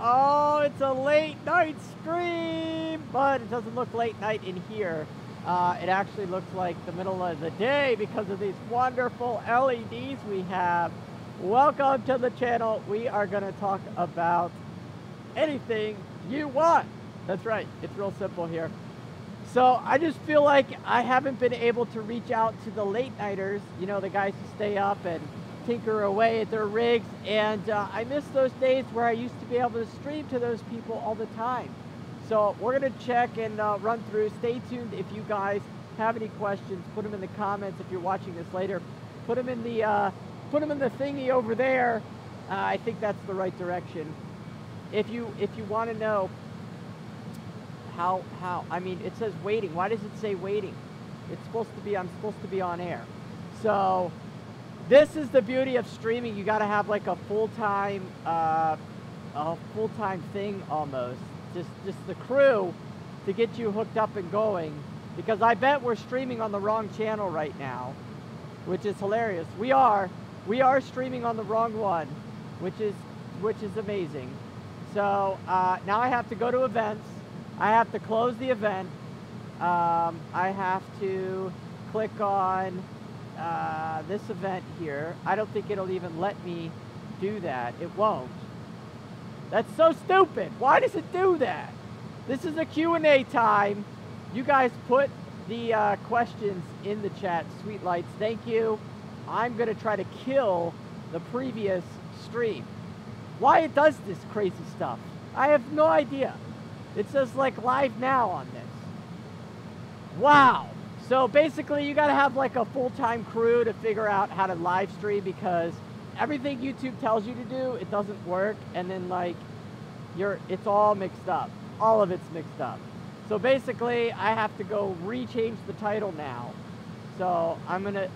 Oh, it's a late night stream, but it doesn't look late night in here. It actually looks like the middle of the day because of these wonderful LEDs we have. Welcome to the channel. We are going to talk about anything you want. That's right. It's real simple here. So I just feel like I haven't been able to reach out to the late nighters, you know, the guys who stay up and tinker away at their rigs, and I miss those days where I used to be able to stream to those people all the time. So we're going to check and run through. Stay tuned. If you guys have any questions, put them in the comments. If you're watching this later, put them in the thingy over there. I think that's the right direction. If you want to know how, I mean, it says waiting. Why does it say waiting? It's supposed to be, I'm supposed to be on air. So this is the beauty of streaming. You got to have like a full-time thing almost. Just the crew to get you hooked up and going, because I bet we're streaming on the wrong channel right now, which is hilarious. We are streaming on the wrong one, which is amazing. So now I have to go to events. I have to close the event. I have to click on this event here. I don't think it'll even let me do that. It won't. That's so stupid. Why does it do that? This is a Q&A time. You guys put the questions in the chat. Sweet lights, thank you. I'm going to try to kill the previous stream. Why it does this crazy stuff, I have no idea. It says like live now on this. Wow. So basically you got to have like a full-time crew to figure out how to live stream, because everything YouTube tells you to do, it doesn't work, and then like it's all mixed up. All of it's mixed up. So basically I have to go rechange the title now. So I'm gonna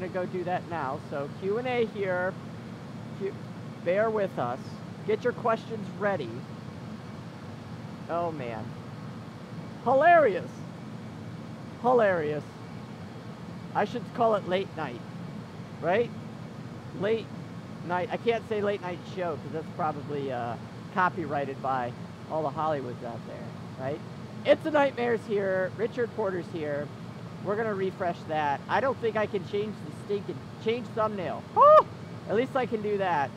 go do that now. So Q&A here. Bear with us. Get your questions ready. Oh man. Hilarious. Hilarious. I should call it late night, right? Late night. I can't say late night show because that's probably copyrighted by all the Hollywoods out there, right? It's a Nightmare's here. Richard Porter's here. We're gonna refresh that. I don't think I can change the stinking change thumbnail. Oh, at least I can do that.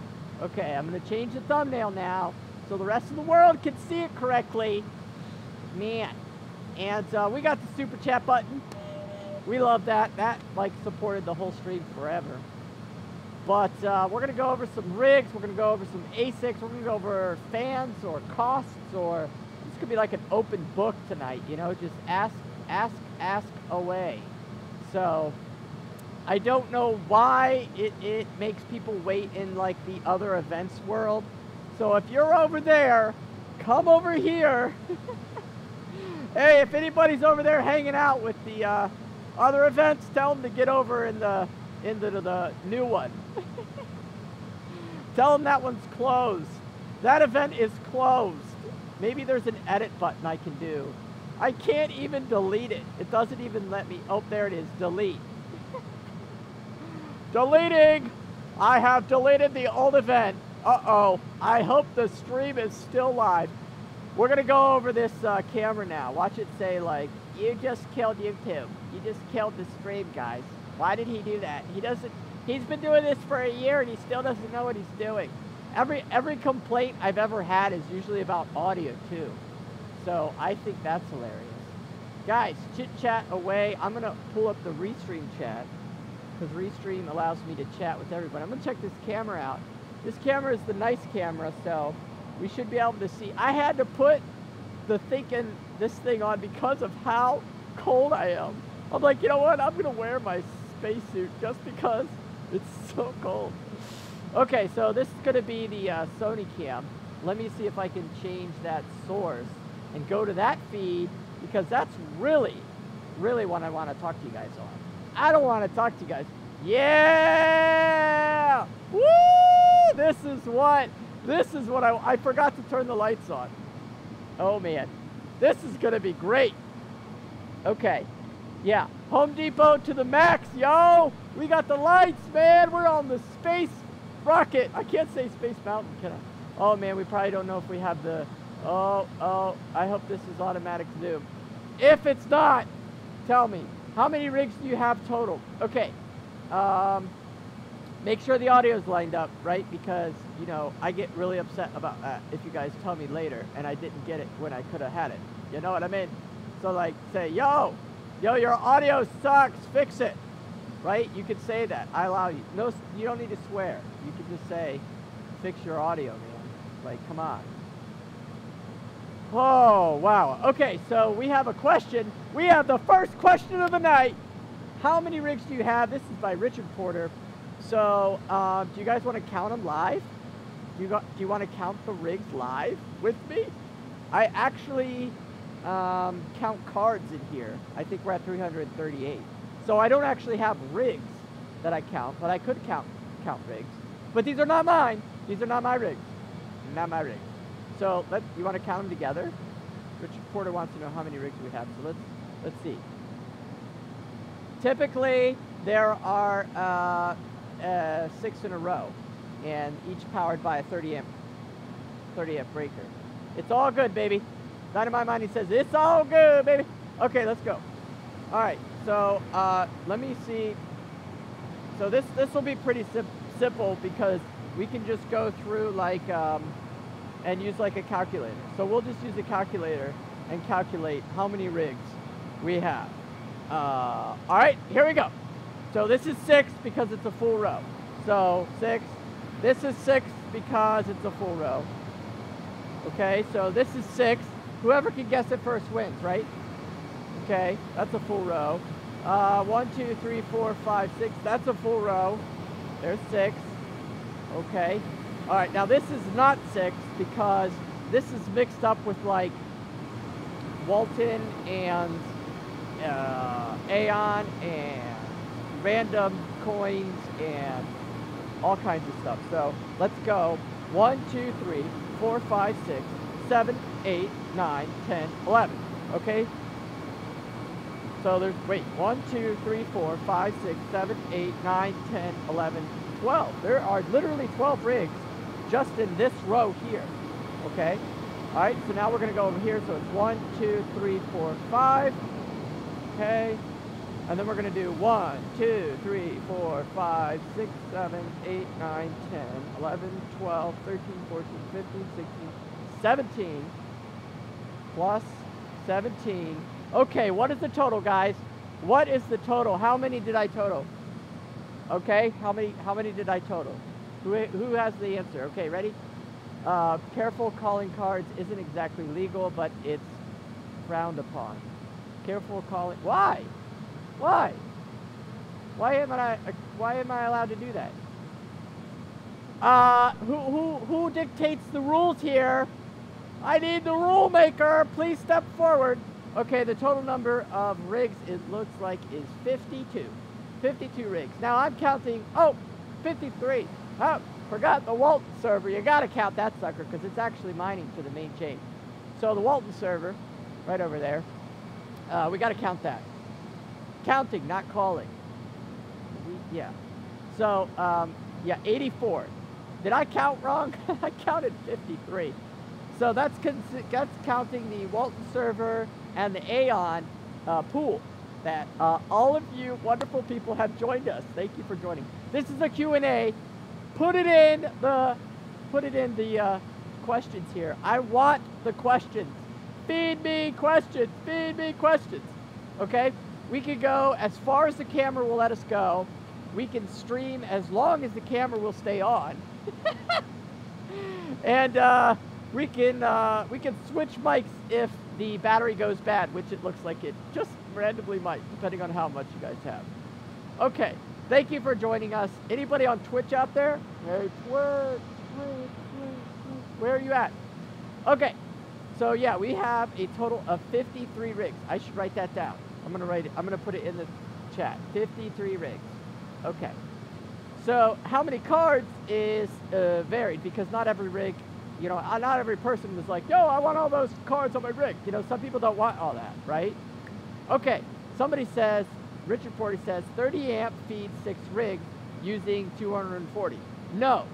Okay, I'm gonna change the thumbnail now so the rest of the world can see it correctly. Man, and we got the super chat button. We love that. That like supported the whole stream forever. But we're going to go over some rigs. We're going to go over some ASICs. We're going to go over fans or costs, or this could be like an open book tonight, you know, just ask away. So I don't know why it makes people wait in like the other events world. So if you're over there, come over here. Hey, if anybody's over there hanging out with the other events, tell them to get over into the new one. Tell them that one's closed. That event is closed. Maybe there's an edit button I can do. I can't even delete it. It doesn't even let me. Oh, there it is. Delete. Deleting. I have deleted the old event. Uh-oh. I hope the stream is still live. We're going to go over this camera now. Watch it say, like, you just killed YouTube. You just killed the stream, guys. Why did he do that? He's been doing this for a year and he still doesn't know what he's doing. Every complaint I've ever had is usually about audio too. So I think that's hilarious. Guys, chit chat away. I'm gonna pull up the Restream chat because Restream allows me to chat with everybody. I'm gonna check this camera out. This camera is the nice camera, so we should be able to see. I had to put this thing on because of how cold I am. I'm like, you know what? I'm gonna wear my spacesuit just because it's so cold. Okay, so this is gonna be the Sony cam. Let me see if I can change that source and go to that feed, because that's really what I want to talk to you guys on. I don't want to talk to you guys. Yeah! Woo! This is what I forgot to turn the lights on. Oh man, this is gonna be great. Okay. Yeah, Home Depot to the max, yo! We got the lights, man! We're on the space rocket. I can't say Space Mountain, can I? Oh man, we probably don't know if we have the, oh, I hope this is automatic zoom. If it's not, tell me, how many rigs do you have total? Okay, make sure the audio is lined up, right? Because, you know, I get really upset about that if you guys tell me later and I didn't get it when I could have had it. You know what I mean? So like say, yo, your audio sucks, fix it, right? You could say that, I allow you. No, you don't need to swear. You could just say, fix your audio, man. Like, come on. Oh, wow. Okay, so we have a question. We have the first question of the night. How many rigs do you have? This is by Richard Porter. So, do you guys want to count them live? Do you want to count the rigs live with me? I actually count cards in here. I think we're at 338. So I don't actually have rigs that I count, but I could count rigs. But these are not mine. These are not my rigs. Not my rigs. So you want to count them together? Richard Porter wants to know how many rigs we have. So let's see. Typically there are 6 in a row, and each powered by a 30 amp breaker. It's all good, baby. Dynamite Money says it's all good, baby. Okay, let's go. All right, so let me see. So this will be pretty simple because we can just go through like and use like a calculator. So we'll just use a calculator and calculate how many rigs we have. All right, here we go. So this is 6 because it's a full row. So 6. This is 6 because it's a full row. Okay, so this is 6. Whoever can guess it first wins, right? Okay, that's a full row. 1, 2, 3, 4, 5, 6. That's a full row. There's 6. Okay. All right, now this is not 6 because this is mixed up with like Walton and Aeon and random coins and all kinds of stuff. So let's go 1, 2, 3, 4, 5, 6, 7, 8, 9, 10, 11. Okay? So there's, wait, 1, 2, 3, 4, 5, 6, 7, 8, 9, 10, 11, 12. There are literally 12 rigs just in this row here. Okay? All right, so now we're going to go over here. So it's 1, 2, 3, 4, 5. Okay? And then we're going to do 1, 2, 3, 4, 5, 6, 7, 8, 9, 10, 11, 12, 13, 14, 15, 16, 17, plus 17. Okay, what is the total, guys? What is the total? How many did I total? Okay, how many did I total? Who has the answer? Okay, ready? Careful calling cards isn't exactly legal, but it's frowned upon. Careful calling. Why? Why? Why am I allowed to do that? Who dictates the rules here? I need the rule maker. Please step forward. Okay, the total number of rigs it looks like is 52. 52 rigs. Now I'm counting, 53. Oh, forgot the Walton server. You gotta count that sucker because it's actually mining to the main chain. So the Walton server, right over there, we gotta count that. Counting, not calling. Yeah. So, yeah, 84. Did I count wrong? I counted 53. So that's counting the Walton server and the Aeon pool that all of you wonderful people have joined us. Thank you for joining. This is a Q&A. Put it in the questions here. I want the questions. Feed me questions. Feed me questions. Okay? We can go as far as the camera will let us go. We can stream as long as the camera will stay on. And we can switch mics if the battery goes bad, which it looks like it just randomly might, depending on how much you guys have. Okay, thank you for joining us. Anybody on Twitch out there? Hey, Twitch, where are you at? Okay, so yeah, we have a total of 53 rigs. I should write that down. I'm gonna put it in the chat. 53 rigs. Okay. So how many cards is varied because not every rig, you know, not every person was like, yo, I want all those cards on my rig. You know, some people don't want all that, right? Okay. Somebody says, Richard Porter says, 30 amp feeds 6 rigs using 240. No.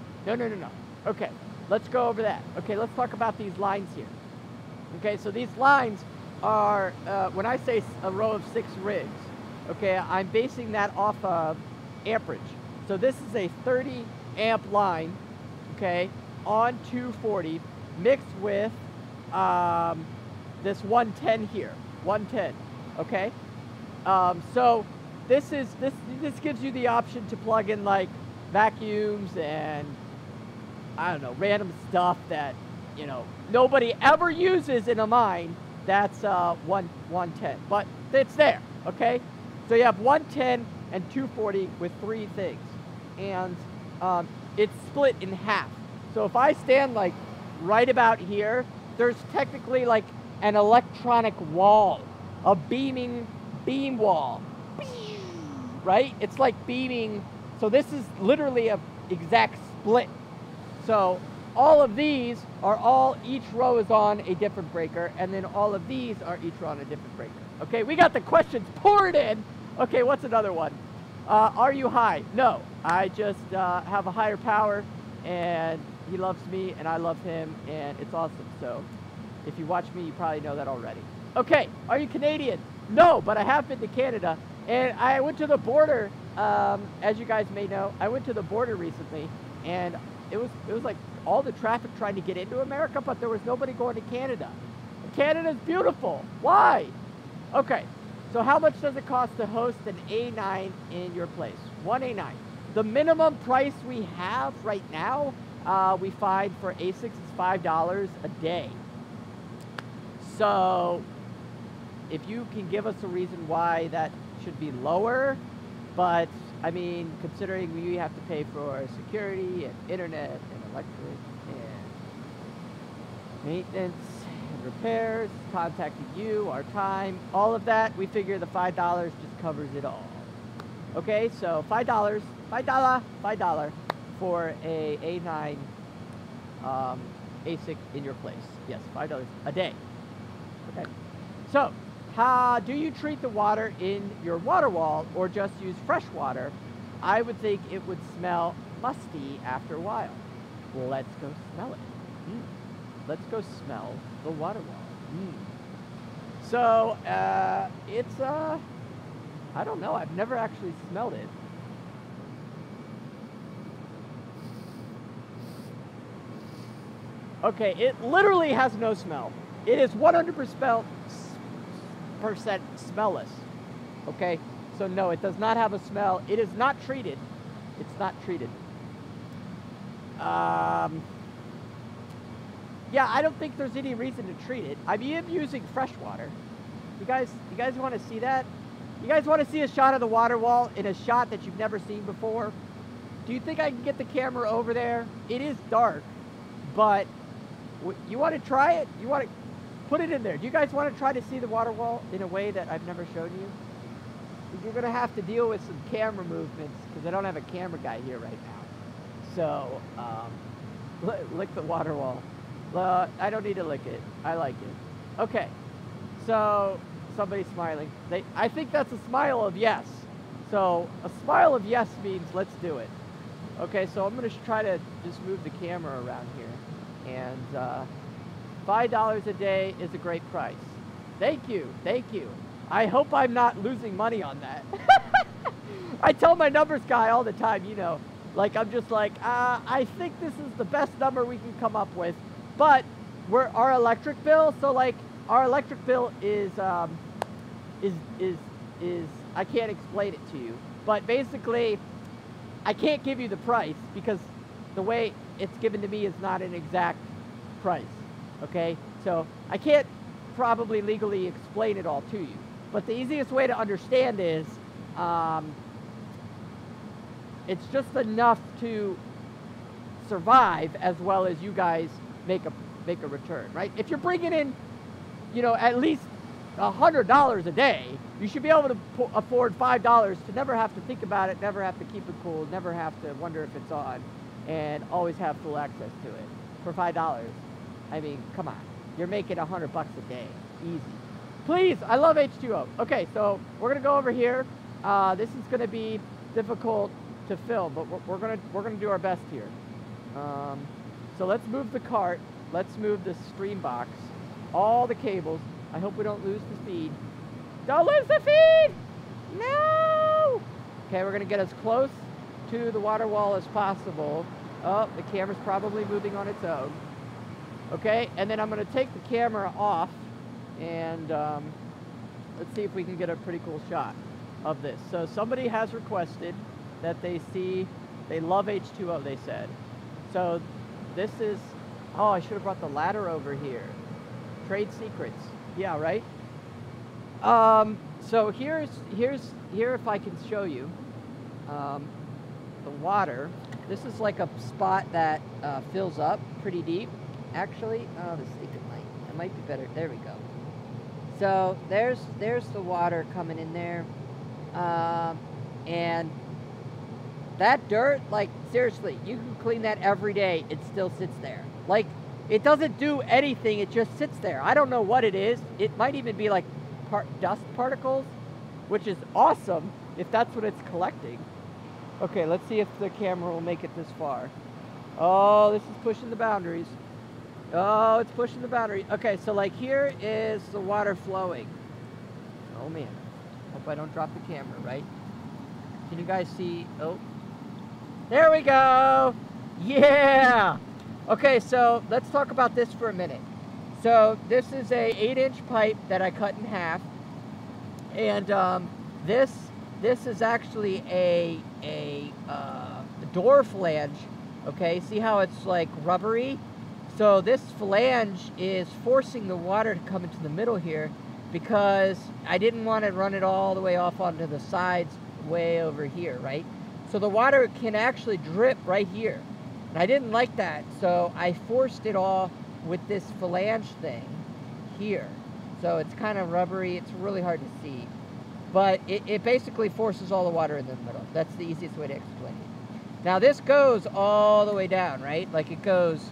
Okay. let's go over that. Okay, let's talk about these lines here. Okay, so these lines are, when I say a row of 6 rigs, okay, I'm basing that off of amperage. So this is a 30 amp line, okay, on 240 mixed with this 110 here, 110, okay? So this gives you the option to plug in like vacuums and I don't know, random stuff that, you know, nobody ever uses in a mine. That's 110, but it's there, okay? So you have 110 and 240 with 3 things, and it's split in half. So if I stand like right about here, there's technically like an electronic wall, a beam wall, right? It's like beaming. So this is literally a exact split. So all of these are each row is on a different breaker, and then all of these are each row on a different breaker. Okay, we got the questions poured in. Okay, what's another one? Are you high? No, I just have a higher power, and he loves me, and I love him, and it's awesome. So if you watch me, you probably know that already. Okay, are you Canadian? No, but I have been to Canada, and I went to the border, as you guys may know, I went to the border recently, and it was like all the traffic trying to get into America, but there was nobody going to Canada. Canada's beautiful. Why? Okay, so how much does it cost to host an A9 in your place? One A9. The minimum price we have right now, we find for ASICs is $5 a day. So if you can give us a reason why that should be lower, but I mean, considering we have to pay for security and internet and electric and maintenance and repairs, contacting you, our time, all of that, we figure the $5 just covers it all. Okay, so $5 for a A9 ASIC in your place. Yes, $5 a day. Okay, so do you treat the water in your water wall or just use fresh water? I would think it would smell musty after a while. Well, let's go smell it. Let's go smell the water wall. So it's I don't know. I've never actually smelled it. Okay, it literally has no smell. It is 100% smellless. Okay, so no, it does not have a smell. It is not treated. It's not treated. Yeah, I don't think there's any reason to treat it. I mean, I'm using fresh water. You guys want to see that? You guys want to see a shot of the water wall in a shot that you've never seen before? Do you think I can get the camera over there? It is dark, but you want to try it? You want to put it in there. Do you guys want to try to see the water wall in a way that I've never shown you? You're going to have to deal with some camera movements because I don't have a camera guy here right now. So, lick the water wall. I don't need to lick it. I like it. Okay. So, somebody's smiling. I think that's a smile of yes. So, a smile of yes means let's do it. Okay, so I'm going to try to just move the camera around here. And $5 a day is a great price. Thank you. Thank you. I hope I'm not losing money on that. I tell my numbers guy all the time, you know, like I'm just like, I think this is the best number we can come up with. But our electric bill, so like our electric bill is I can't explain it to you, but basically I can't give you the price because the way it's given to me is not an exact price. Okay, so I can't probably legally explain it all to you, but the easiest way to understand is it's just enough to survive as well as you guys make a return, right? If you're bringing in, you know, at least $100 a day, you should be able to afford $5 to never have to think about it, never have to keep it cool, never have to wonder if it's on, and always have full access to it for $5. I mean, come on, you're making $100 a day, easy. Please, I love H2O. Okay, so we're gonna go over here. This is gonna be difficult to film, but we're gonna do our best here. So so let's move the cart. Let's move the stream box. All the cables. I hope we don't lose the feed. Don't lose the feed! No! Okay, we're going to get as close to the water wall as possible. Oh, the camera's probably moving on its own. Okay, and then I'm going to take the camera off, and let's see if we can get a pretty cool shot of this. So somebody has requested that they love H2O, they said. So this is, oh, I should have brought the ladder over here. Trade secrets. Yeah, right? So here if I can show you the water. This is like a spot that fills up pretty deep. Actually, oh, the secret light. It might be better. There we go. So there's the water coming in there. And that dirt, like, seriously, you can clean that every day. It still sits there. Like, it doesn't do anything. It just sits there. I don't know what it is. It might even be like dust particles, which is awesome if that's what it's collecting. Okay, let's see if the camera will make it this far. Oh, this is pushing the boundaries. Oh, it's pushing the boundary. Okay, so like here is the water flowing. Oh man, hope I don't drop the camera, right? Can you guys see? Oh, there we go. Yeah. Okay, so let's talk about this for a minute. So this is a 8-inch pipe that I cut in half, and this is actually a door flange. Okay, see how it's like rubbery? So this flange is forcing the water to come into the middle here because I didn't want to run it all the way off onto the sides way over here, right? So the water can actually drip right here. And I didn't like that, so I forced it all with this flange thing here. So it's kind of rubbery, it's really hard to see. But it basically forces all the water in the middle. That's the easiest way to explain it. Now this goes all the way down, right? Like it goes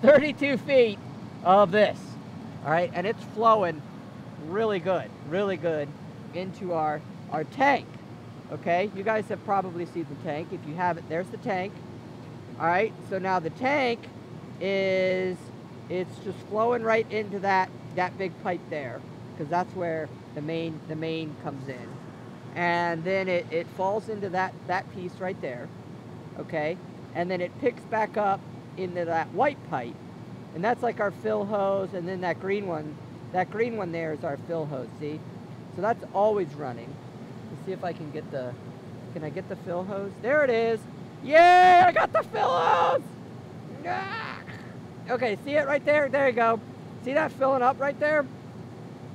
32 feet of this, all right? And it's flowing really good into our tank, okay? You guys have probably seen the tank. If you haven't, there's the tank, all right? So now the tank it's just flowing right into that big pipe there, because that's where the main comes in. And then it falls into that piece right there, okay? And then it picks back up into that white pipe, and that's like our fill hose. And then that green one there is our fill hose, see? So that's always running. Let's see if I can get can I get the fill hose? There it is. Yay, I got the fill hose! Ah! Okay, see it right there? There you go. See that filling up right there?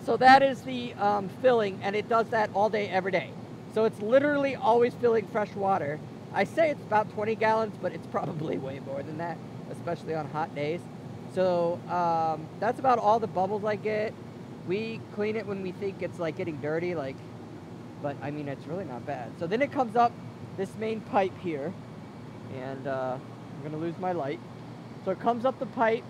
So that is the filling, and it does that all day, every day. So it's literally always filling fresh water. I say it's about 20 gallons, but it's probably way more than that, especially on hot days. So that's about all the bubbles I get. We clean it when we think it's like getting dirty, but I mean, it's really not bad. So then it comes up this main pipe here, and I'm gonna lose my light. So it comes up the pipe,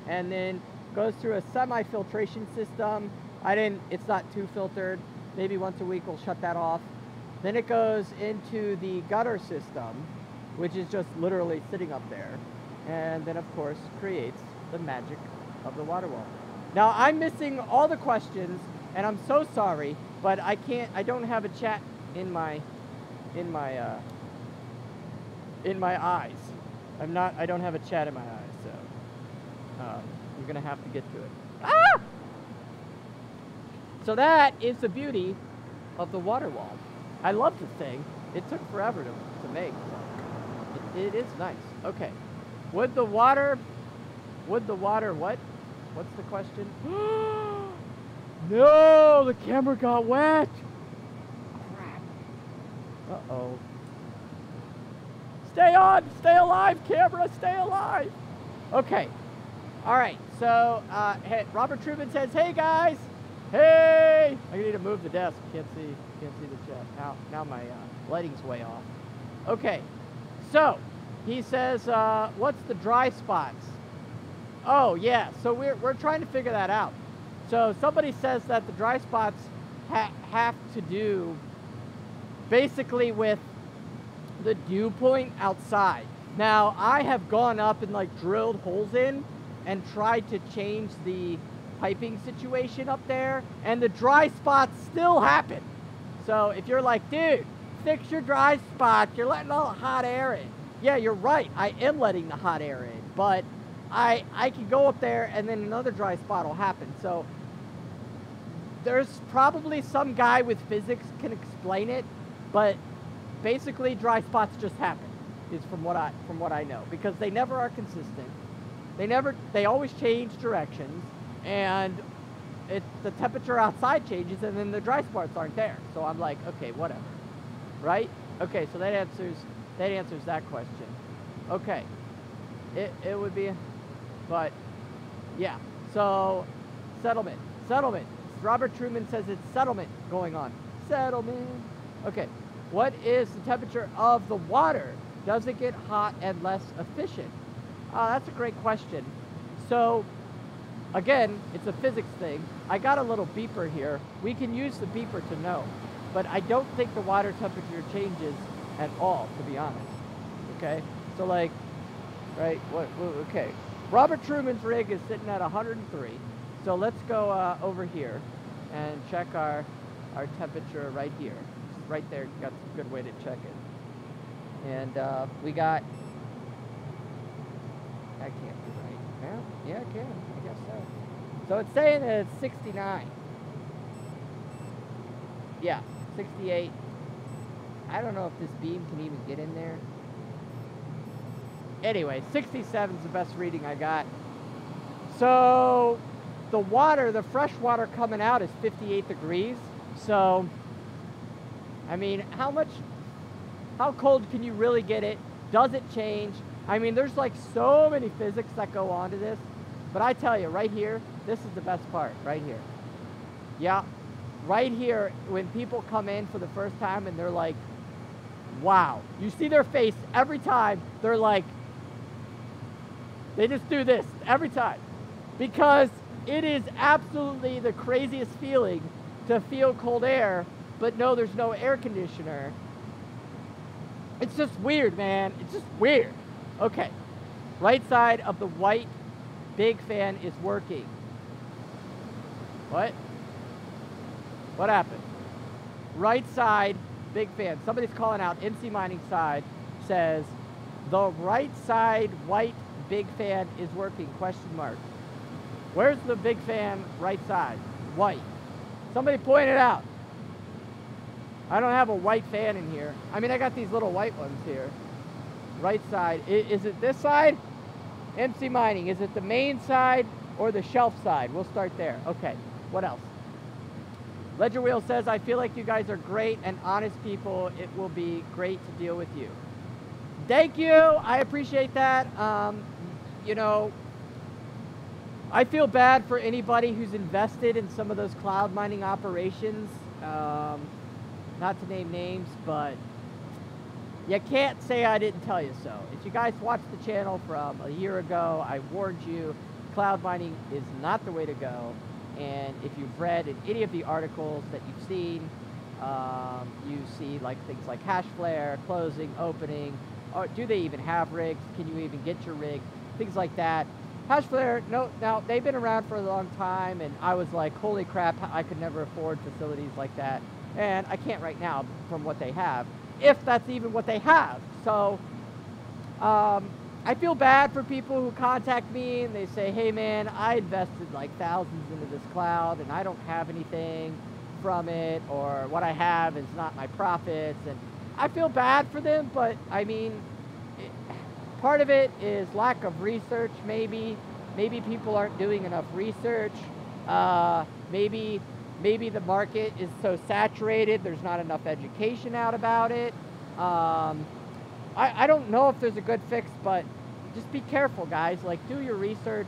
and then goes through a semi-filtration system. It's not too filtered. Maybe once a week we'll shut that off. Then it goes into the gutter system, which is just literally sitting up there. And then, of course, creates the magic of the water wall. Now, I'm missing all the questions, and I'm so sorry, but I don't have a chat in my eyes. I don't have a chat in my eyes, so I'm gonna have to get to it. Ah! So that is the beauty of the water wall. I love the thing. It took forever to make. It is nice. Okay. Would the water what? What's the question? No, the camera got wet. Crap. Uh-oh. Stay on, stay alive, camera, stay alive. Okay. All right. So, hey, Robert Truman says, "Hey guys, hey." I need to move the desk. Can't see the chat. Now my lighting's way off. Okay. So, he says, "What's the dry spots?" Oh yeah. So we're trying to figure that out. So somebody says that the dry spots have to do basically with the dew point outside. Now, I have gone up and like drilled holes in and tried to change the piping situation up there, and the dry spots still happen. So if you're like, dude, fix your dry spot, you're letting all the hot air in. Yeah, you're right, I am letting the hot air in, but I can go up there and then another dry spot will happen. So there's probably some guy with physics can explain it, but basically dry spots just happen, is from what I know, because they never are consistent. They always change directions, and the temperature outside changes, and then the dry spots aren't there. So I'm like, okay, whatever, right? Okay, so that answers that question. Okay, it would be, but yeah. So settlement. Robert Truman says it's settlement going on. Settlement. Okay, what is the temperature of the water? Does it get hot and less efficient? That's a great question. So, again, it's a physics thing. I got a little beeper here. We can use the beeper to know, but I don't think the water temperature changes at all, to be honest. Okay, so like, right, okay. Robert Truman's rig is sitting at 103. So let's go over here and check our temperature right here. Right there, got a good way to check it. And we got, I can't be right. Yeah, I can, I guess so. So it's saying that it's 69. Yeah, 68. I don't know if this beam can even get in there. Anyway, 67 is the best reading I got. So the water, the fresh water coming out is 58 degrees. So, I mean, how cold can you really get it? Does it change? I mean, there's like so many physics that go on to this. But I tell you, right here, this is the best part, right here. Yeah, right here, when people come in for the first time and they're like, wow. You see their face every time. They're like, they just do this every time. Because it is absolutely the craziest feeling to feel cold air, but no, there's no air conditioner. It's just weird, man. It's just weird. Okay, right side of the white big fan is working. What? What happened? Right side big fan. Somebody's calling out. MC Mining side says the right side white big fan is working, question mark. Where's the big fan right side? White. Somebody point it out. I don't have a white fan in here. I mean, I got these little white ones here. Right side. Is it this side? MC Mining. Is it the main side or the shelf side? We'll start there. Okay. What else? Ledger Wheel says, I feel like you guys are great and honest people. It will be great to deal with you. Thank you. I appreciate that. You know, I feel bad for anybody who's invested in some of those cloud mining operations. Not to name names, but you can't say I didn't tell you so. If you guys watched the channel from a year ago, I warned you, cloud mining is not the way to go. And if you've read in any of the articles that you've seen, you see like things like Hashflare, closing, opening, or do they even have rigs? Can you even get your rig? Things like that. Hashflare, no, now they've been around for a long time, and I was like, holy crap, I could never afford facilities like that. And I can't right now from what they have, if that's even what they have. So I feel bad for people who contact me and they say, hey man, I invested like thousands into this cloud and I don't have anything from it, or what I have is not my profits. And I feel bad for them, but I mean, part of it is lack of research, maybe. Maybe people aren't doing enough research. Maybe the market is so saturated, there's not enough education out about it. I don't know if there's a good fix, but just be careful, guys. Like, do your research.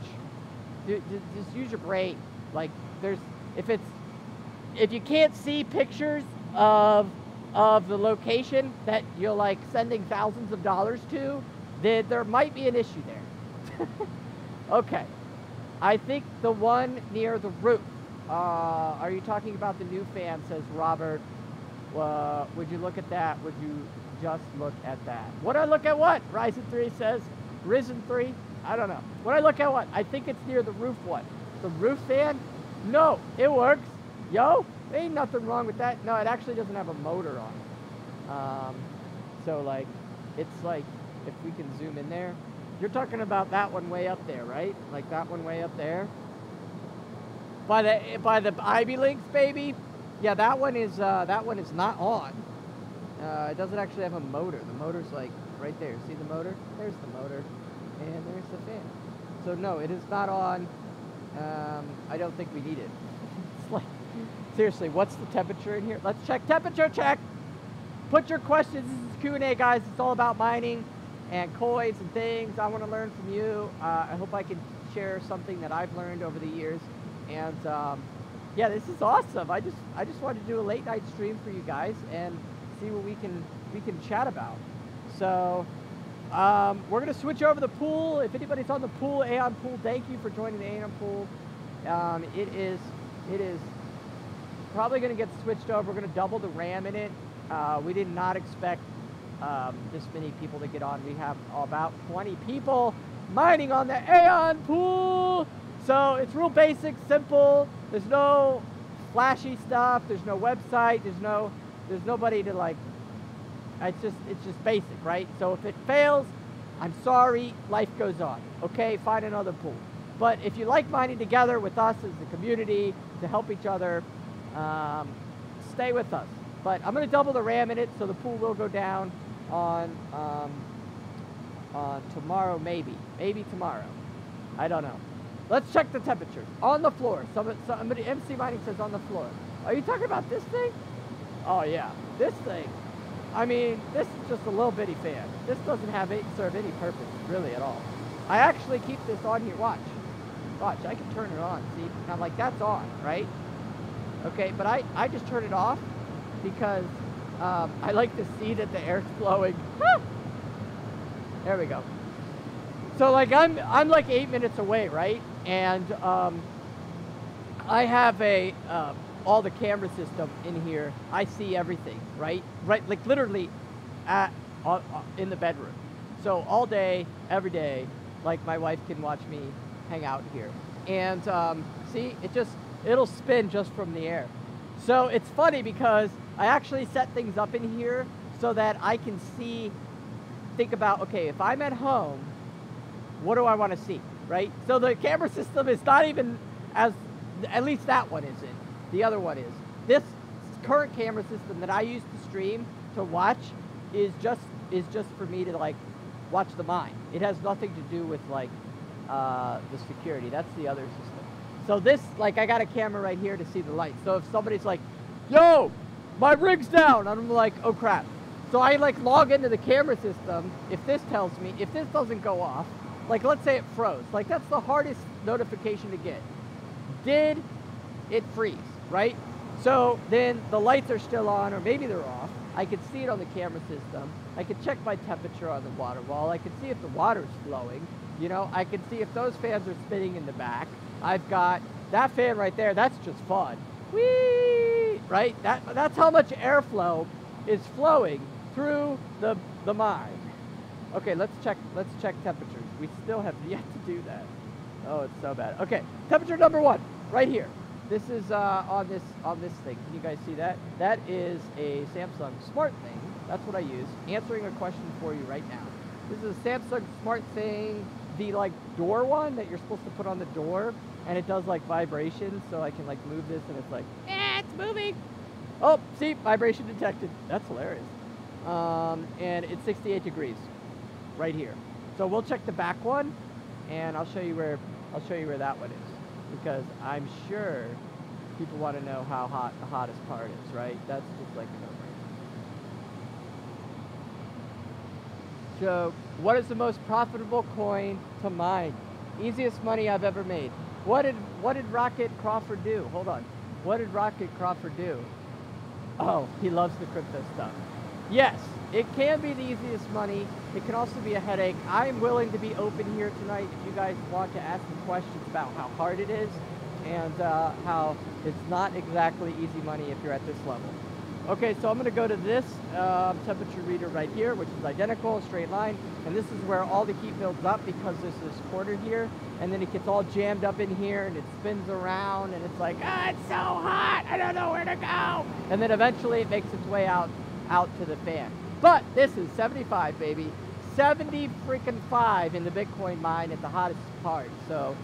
Just use your brain. Like, if you can't see pictures of the location that you're like sending thousands of dollars to, then there might be an issue there. Okay, I think the one near the roof. Are you talking about the new fan, says Robert? Would you look at that? Would you just look at that. What I look at what? Ryzen 3 says, Risen 3? I don't know. What I look at what? I think it's near the roof what? The roof fan? No, it works. Yo, there ain't nothing wrong with that. No, it actually doesn't have a motor on it. So like, it's like, if we can zoom in there, you're talking about that one way up there, right? Like that one way up there. By the Ivy Links, baby. Yeah, that one is not on. It doesn't actually have a motor. The motor's like right there. See the motor? There's the motor, and there's the fan. So no, it is not on. I don't think we need it. It's like, seriously, what's the temperature in here? Let's check temperature check. Put your questions. This is Q&A, guys. It's all about mining and coins and things. I want to learn from you. I hope I can share something that I've learned over the years. And yeah, this is awesome. I just wanted to do a late night stream for you guys and see what we can chat about. So we're gonna switch over the pool. If anybody's on the pool, Aeon Pool, thank you for joining the Aeon Pool. It is probably gonna get switched over. We're gonna double the RAM in it. We did not expect this many people to get on. We have about 20 people mining on the Aeon Pool. So it's real basic, simple. There's no flashy stuff. There's no website. There's nobody to like. It's just basic, right? So if it fails, I'm sorry. Life goes on. Okay, find another pool. But if you like mining together with us as a community to help each other, stay with us. But I'm going to double the RAM in it, so the pool will go down on tomorrow, maybe tomorrow. I don't know. Let's check the temperatures on the floor. Somebody, MC Mining says on the floor. Are you talking about this thing? Oh yeah, this thing. I mean, this is just a little bitty fan. This doesn't serve any purpose really at all. I actually keep this on here. Watch, I can turn it on. See, and I'm like, that's on, right? Okay, but I just turn it off because I like to see that the air's flowing. There we go. So like I'm like 8 minutes away, right? And I have all the camera system in here. I see everything, right? Right, like literally in the bedroom. So all day, every day, like my wife can watch me hang out here. And see, it'll spin just from the air. So it's funny because I actually set things up in here so that I can think about, okay, if I'm at home, what do I want to see, right? So the camera system is not even at least that one isn't. The other one is. This current camera system that I use to stream, to watch, is just for me to like watch the mine. It has nothing to do with like the security. That's the other system. So this, like, I got a camera right here to see the lights. So if somebody's like, yo, my rig's down, I'm like, oh crap. So I like log into the camera system. If this tells me, if this doesn't go off, like let's say it froze, like that's the hardest notification to get. Did it freeze, right? So then the lights are still on, or maybe they're off. I can see it on the camera system. I can check my temperature on the water wall. I can see if the water's flowing. You know, I can see if those fans are spinning in the back. I've got that fan right there. That's just fun. Whee! Right? That's how much airflow is flowing through the mine. Okay, let's check temperatures. We still have yet to do that. Oh, it's so bad. Okay, temperature number 1, right here. This is on this thing. Can you guys see that? That is a Samsung Smart Thing. That's what I use. Answering a question for you right now. This is a Samsung Smart Thing, the like door one that you're supposed to put on the door, and it does like vibrations, so I can like move this and it's like, it's moving. Oh, see, vibration detected. That's hilarious. And it's 68 degrees, right here. So we'll check the back one, and I'll show you where that one is, because I'm sure people want to know how hot the hottest part is, right? That's just like a no-brainer. So, what is the most profitable coin to mine? Easiest money I've ever made. What did Rocket Crawford do? Hold on. What did Rocket Crawford do? Oh, he loves the crypto stuff. Yes, it can be the easiest money. It can also be a headache. I'm willing to be open here tonight if you guys want to ask me questions about how hard it is and how it's not exactly easy money if you're at this level. Okay, so I'm going to go to this temperature reader right here, which is identical, straight line, and this is where all the heat builds up because there's this quarter here, and then it gets all jammed up in here, and it spins around, and it's like, ah, it's so hot, I don't know where to go, and then eventually it makes its way out to the fan. But this is 75, baby, 70 freaking 5 in the Bitcoin mine at the hottest part. So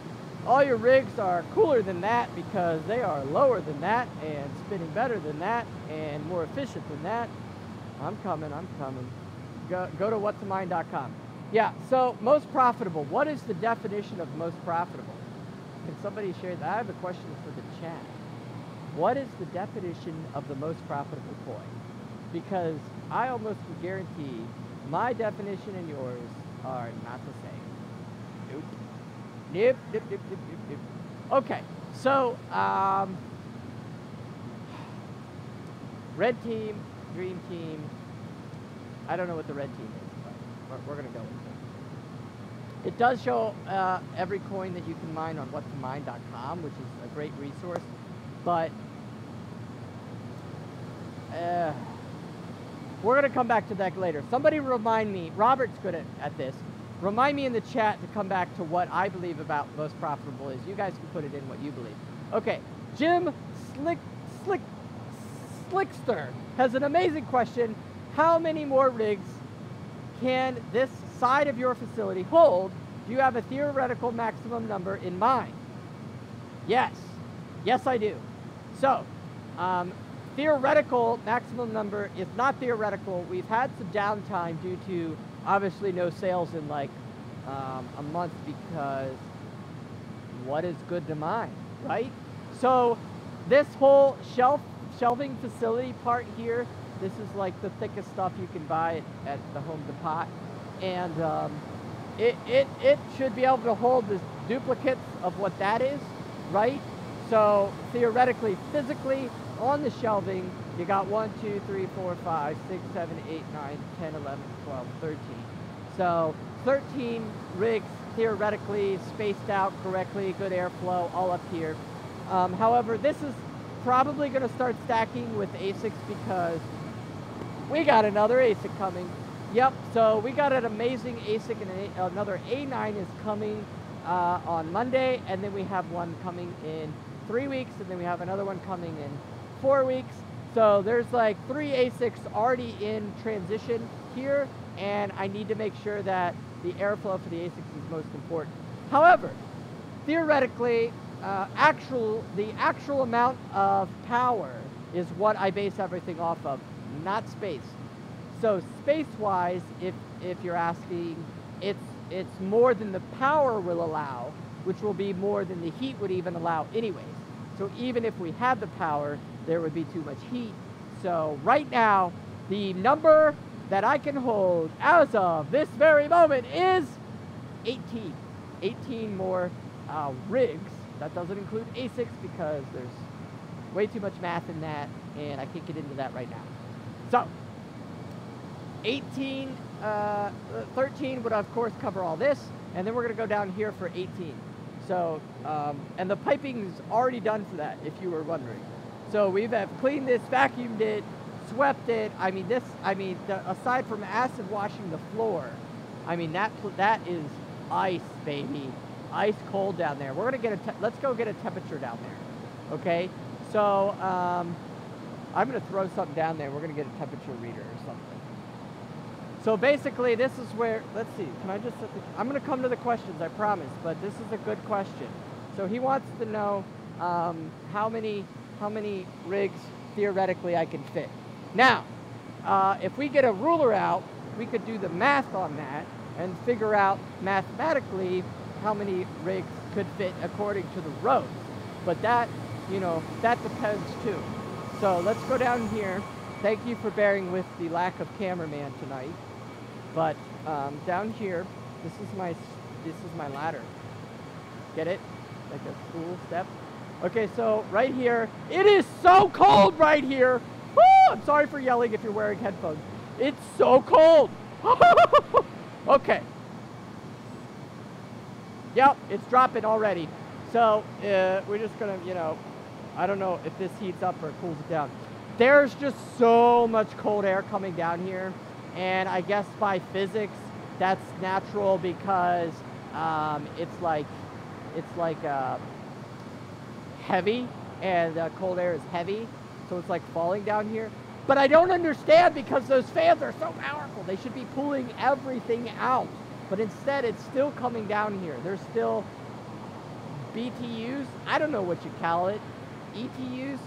all your rigs are cooler than that because they are lower than that and spinning better than that and more efficient than that. I'm coming. Go to whattomine.com. Yeah, so most profitable. What is the definition of most profitable? Can somebody share that? I have a question for the chat. What is the definition of the most profitable coin? Because I almost can guarantee my definition and yours are not the same. Nope. Nope. Okay, so red team, green team. I don't know what the red team is, but we're gonna go with it. It does show every coin that you can mine on whattomine.com, which is a great resource, but we're gonna come back to that later. Somebody remind me, Robert's good at this. Remind me in the chat to come back to what I believe about most profitable is. You guys can put it in what you believe. Okay, Jim Slickster has an amazing question. How many more rigs can this side of your facility hold? Do you have a theoretical maximum number in mind? Yes. Yes, I do. So, theoretical maximum number is not theoretical. We've had some downtime due to obviously no sales in like a month because what is good to mine, right? So this whole shelving facility part here, this is like the thickest stuff you can buy at the Home Depot, and it should be able to hold the duplicates of what that is, right? So theoretically, physically, on the shelving, you got 1, 2, 3, 4, 5, 6, 7, 8, 9, 10, 11, 12, 13. So 13 rigs theoretically spaced out correctly, good airflow, all up here. However, this is probably going to start stacking with ASICs because we got another ASIC coming. Yep, so we got an amazing ASIC, and another A9 is coming on Monday, and then we have one coming in 3 weeks, and then we have another one coming in 4 weeks. So there's like 3 ASICs already in transition here, and I need to make sure that the airflow for the ASICs is most important. However, theoretically, the actual amount of power is what I base everything off of, not space. So space-wise, if you're asking, it's more than the power will allow, which will be more than the heat would even allow anyways. So even if we had the power, there would be too much heat. So right now, the number that I can hold as of this very moment is 18. 18 more rigs. That doesn't include ASICs because there's way too much math in that, and I can't get into that right now. So 13 would of course cover all this, and then we're gonna go down here for 18. So, and the piping is already done for that, if you were wondering. So we have cleaned this, vacuumed it, swept it. I mean, aside from acid washing the floor, I mean, that is ice, baby. Ice cold down there. We're gonna let's go get a temperature down there, okay? So, I'm gonna throw something down there. We're gonna get a temperature reader or something. So basically, this is where, let's see, can I just set the, I'm gonna come to the questions, I promise, but this is a good question. So he wants to know how many rigs theoretically I can fit. Now, if we get a ruler out, we could do the math on that and figure out mathematically how many rigs could fit according to the rows. But that, you know, that depends too. So let's go down here. Thank you for bearing with the lack of cameraman tonight. But down here, this is my ladder. Get it? Like a school step. Okay, so right here, it is so cold right here. Woo! I'm sorry for yelling if you're wearing headphones. It's so cold. Okay. Yep, it's dropping already. So we're just gonna, you know, I don't know if this heats up or cools it down. there's just so much cold air coming down here, and I guess by physics that's natural because it's like heavy, and cold air is heavy, so it's like falling down here. But I don't understand because those fans are so powerful. They should be pulling everything out, but instead it's still coming down here. There's still BTUs. I don't know what you call it. ETUs.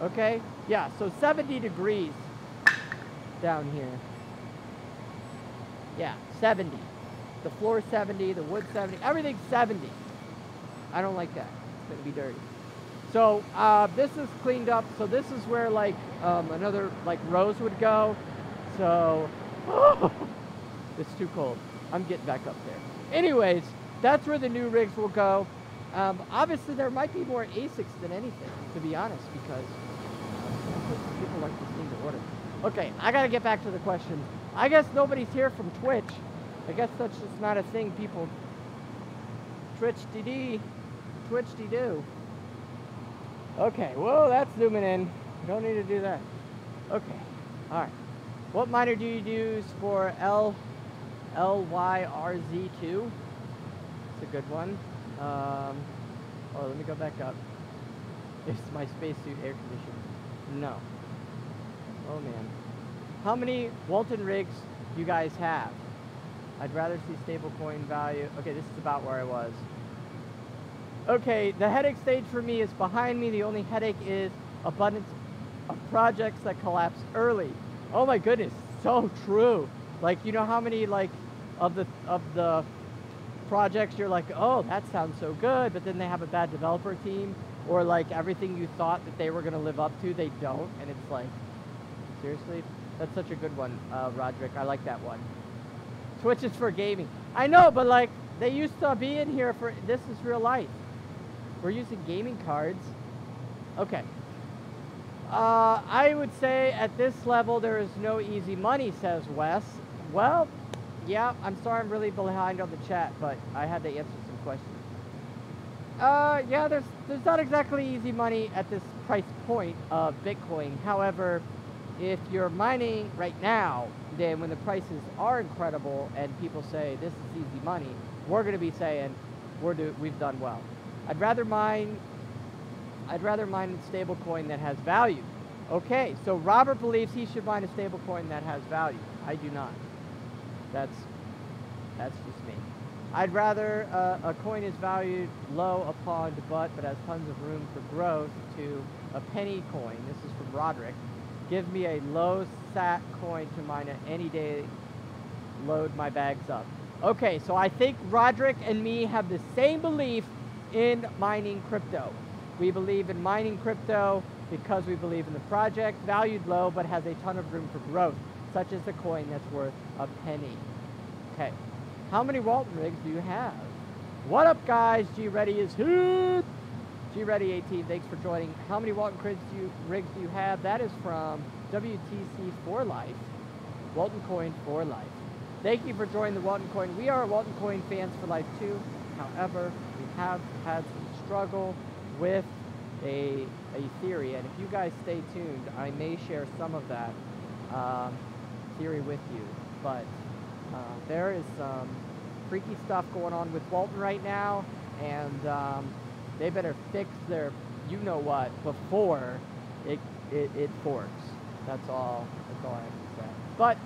Okay, yeah, so 70 degrees down here. Yeah, 70. The floor is 70, the wood 70, everything's 70. I don't like that. It's gonna be dirty. So this is cleaned up. So this is where like another like rows would go. So it's too cold. I'm getting back up there. Anyways, that's where the new rigs will go. Obviously, there might be more ASICs than anything, to be honest, because people like to steam to order. Okay, I gotta get back to the question. I guess nobody's here from Twitch. I guess that's just not a thing people... Twitch do. Okay, whoa, that's zooming in. You don't need to do that. Okay, alright. What miner do you use for LYRZ2? It's a good one. Oh, let me go back up. Is my spacesuit air conditioned? No. Oh man. How many Walton rigs do you guys have? I'd rather see stablecoin value. Okay, this is about where I was. Okay, the headache stage for me is behind me. The only headache is abundance of projects that collapse early. Oh my goodness, so true. Like, you know how many like of the projects you're like, oh, that sounds so good, but then they have a bad developer team, or like everything you thought that they were gonna live up to, they don't, and it's like, seriously? That's such a good one, Roderick. I like that one. Twitch is for gaming. I know, but like, they used to be in here for, this is real life. We're using gaming cards. Okay. I would say at this level, there is no easy money, says Wes. Well, yeah, I'm sorry I'm really behind on the chat, but I had to answer some questions. Yeah, there's not exactly easy money at this price point of Bitcoin. However, if you're mining right now, then when the prices are incredible and people say this is easy money, we're going to be saying we've done well. I'd rather mine a stablecoin that has value. Okay, so Robert believes he should mine a stablecoin that has value. I do not. That's just me. I'd rather a coin is valued low upon debut but has tons of room for growth to a penny coin. This is from Roderick. Give me a low sat coin to mine it any day. Load my bags up. Okay, so I think Roderick and me have the same belief in mining crypto. We believe in mining crypto because we believe in the project, valued low but has a ton of room for growth, such as a coin that's worth a penny. Okay, how many Walton rigs do you have? What up, guys? G-Ready is here. G-Ready 18, thanks for joining. How many Walton rigs do you have? That is from WTC for Life. Walton Coin for Life. Thank you for joining the Walton Coin. We are Walton Coin fans for life too. However, we have had some struggle with a theory, and if you guys stay tuned, I may share some of that theory with you. But there is some freaky stuff going on with Walton right now, and they better fix their you-know-what before it forks. That's all I have to say. But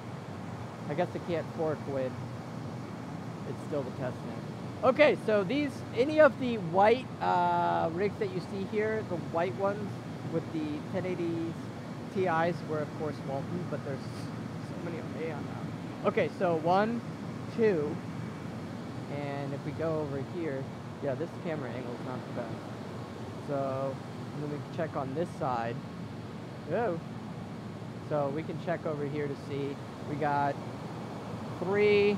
I guess it can't fork when it's still the test net. Okay, so any of the white rigs that you see here, the white ones with the 1080 Ti's were of course Walton, but there's so many of them now. Okay, so 1, 2, and if we go over here, yeah, this camera angle is not the best. So let me check on this side. Oh, so we can check over here to see. We got 3,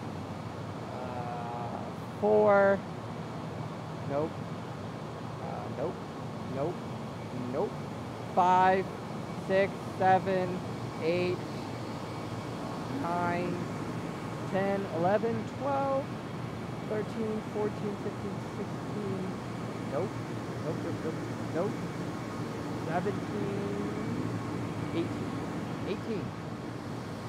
4, nope, nope, nope, nope, 5, 6, 7, 8, 9, 10, 11, 12, 13, 14, 15, 16, nope, nope, nope, nope, nope, 17, 18. 18.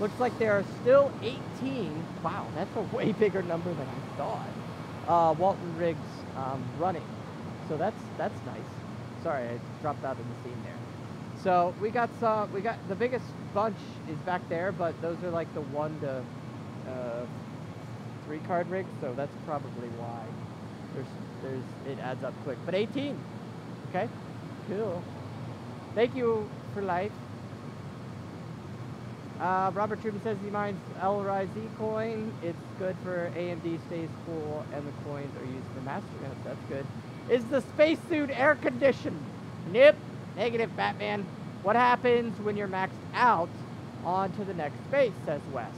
Looks like there are still 18. Wow, that's a way bigger number than I thought. Walton rigs running. So that's nice. Sorry, I dropped out of the scene there. So we got the biggest bunch is back there, but those are like the 1 to 3 card rigs, so that's probably why it adds up quick. But 18. Okay, cool. Thank you for life. Robert Truman says he mines LRIZ coin. It's good for AMD, stays cool, and the coins are used for master notes. That's good. Is the spacesuit air conditioned? Nope. Negative, Batman. What happens when you're maxed out? On to the next space, says Wes.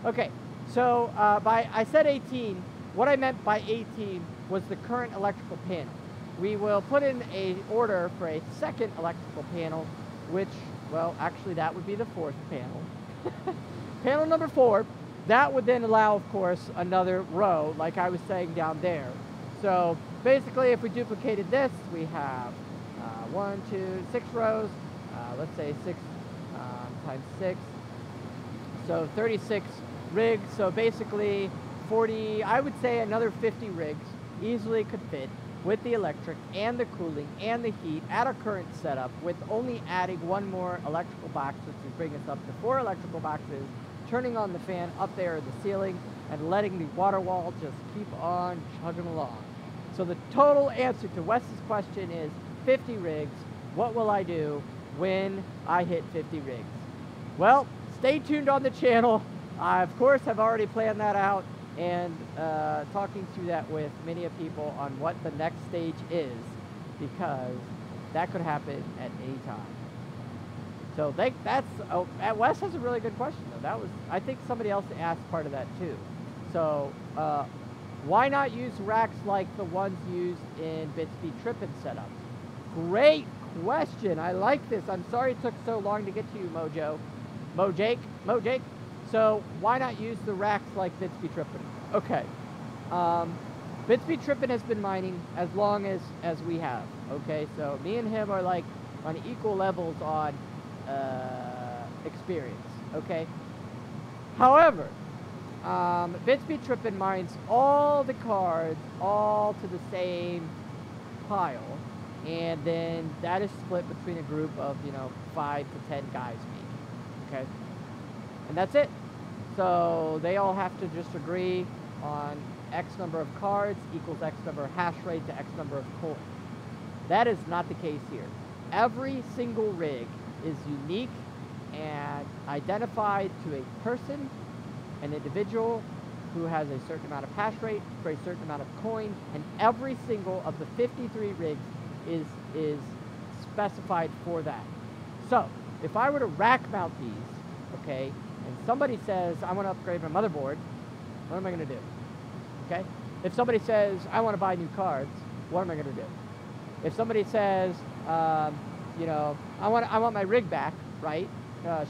Okay, so I said 18. What I meant by 18 was the current electrical panel. We will put in a order for a second electrical panel, which, well, actually that would be the 4th panel. Panel number 4, that would then allow, of course, another row, like I was saying down there. So basically, if we duplicated this, we have 1, 2, 6 rows. Let's say 6 times 6. So 36 rigs. So basically 40, I would say another 50 rigs easily could fit with the electric and the cooling and the heat at our current setup, with only adding 1 more electrical box, which would bring us up to 4 electrical boxes, turning on the fan up there in the ceiling, and letting the water wall just keep on chugging along. So the total answer to Wes's question is 50 rigs. What will I do when I hit 50 rigs? Well, stay tuned on the channel. I, of course, have already planned that out, and talking through that with many of people on what the next stage is, because that could happen at any time. So Wes has a really good question though. I think somebody else asked part of that too. So why not use racks like the ones used in Bitsby Trippin setup? Great question. I like this. I'm sorry it took so long to get to you, Mojake. So why not use the racks like Bitsby Trippin? Okay. Bitsby Trippin has been mining as long as we have. Okay, so me and him are like on equal levels on experience. Okay. However, Bitsby Trippin mines all the cards all to the same pile, and then that is split between a group of 5 to 10 guys maybe. Okay. And that's it. So they all have to just agree on X number of cards equals X number of hash rate to X number of coins. That is not the case here. Every single rig is unique and identified to a person, an individual who has a certain amount of hash rate for a certain amount of coin, and every single of the 53 rigs is specified for that. So if I were to rack mount these, okay, and somebody says, I want to upgrade my motherboard, what am I going to do? Okay? If somebody says, I want to buy new cards, what am I going to do? If somebody says, I want my rig back, right?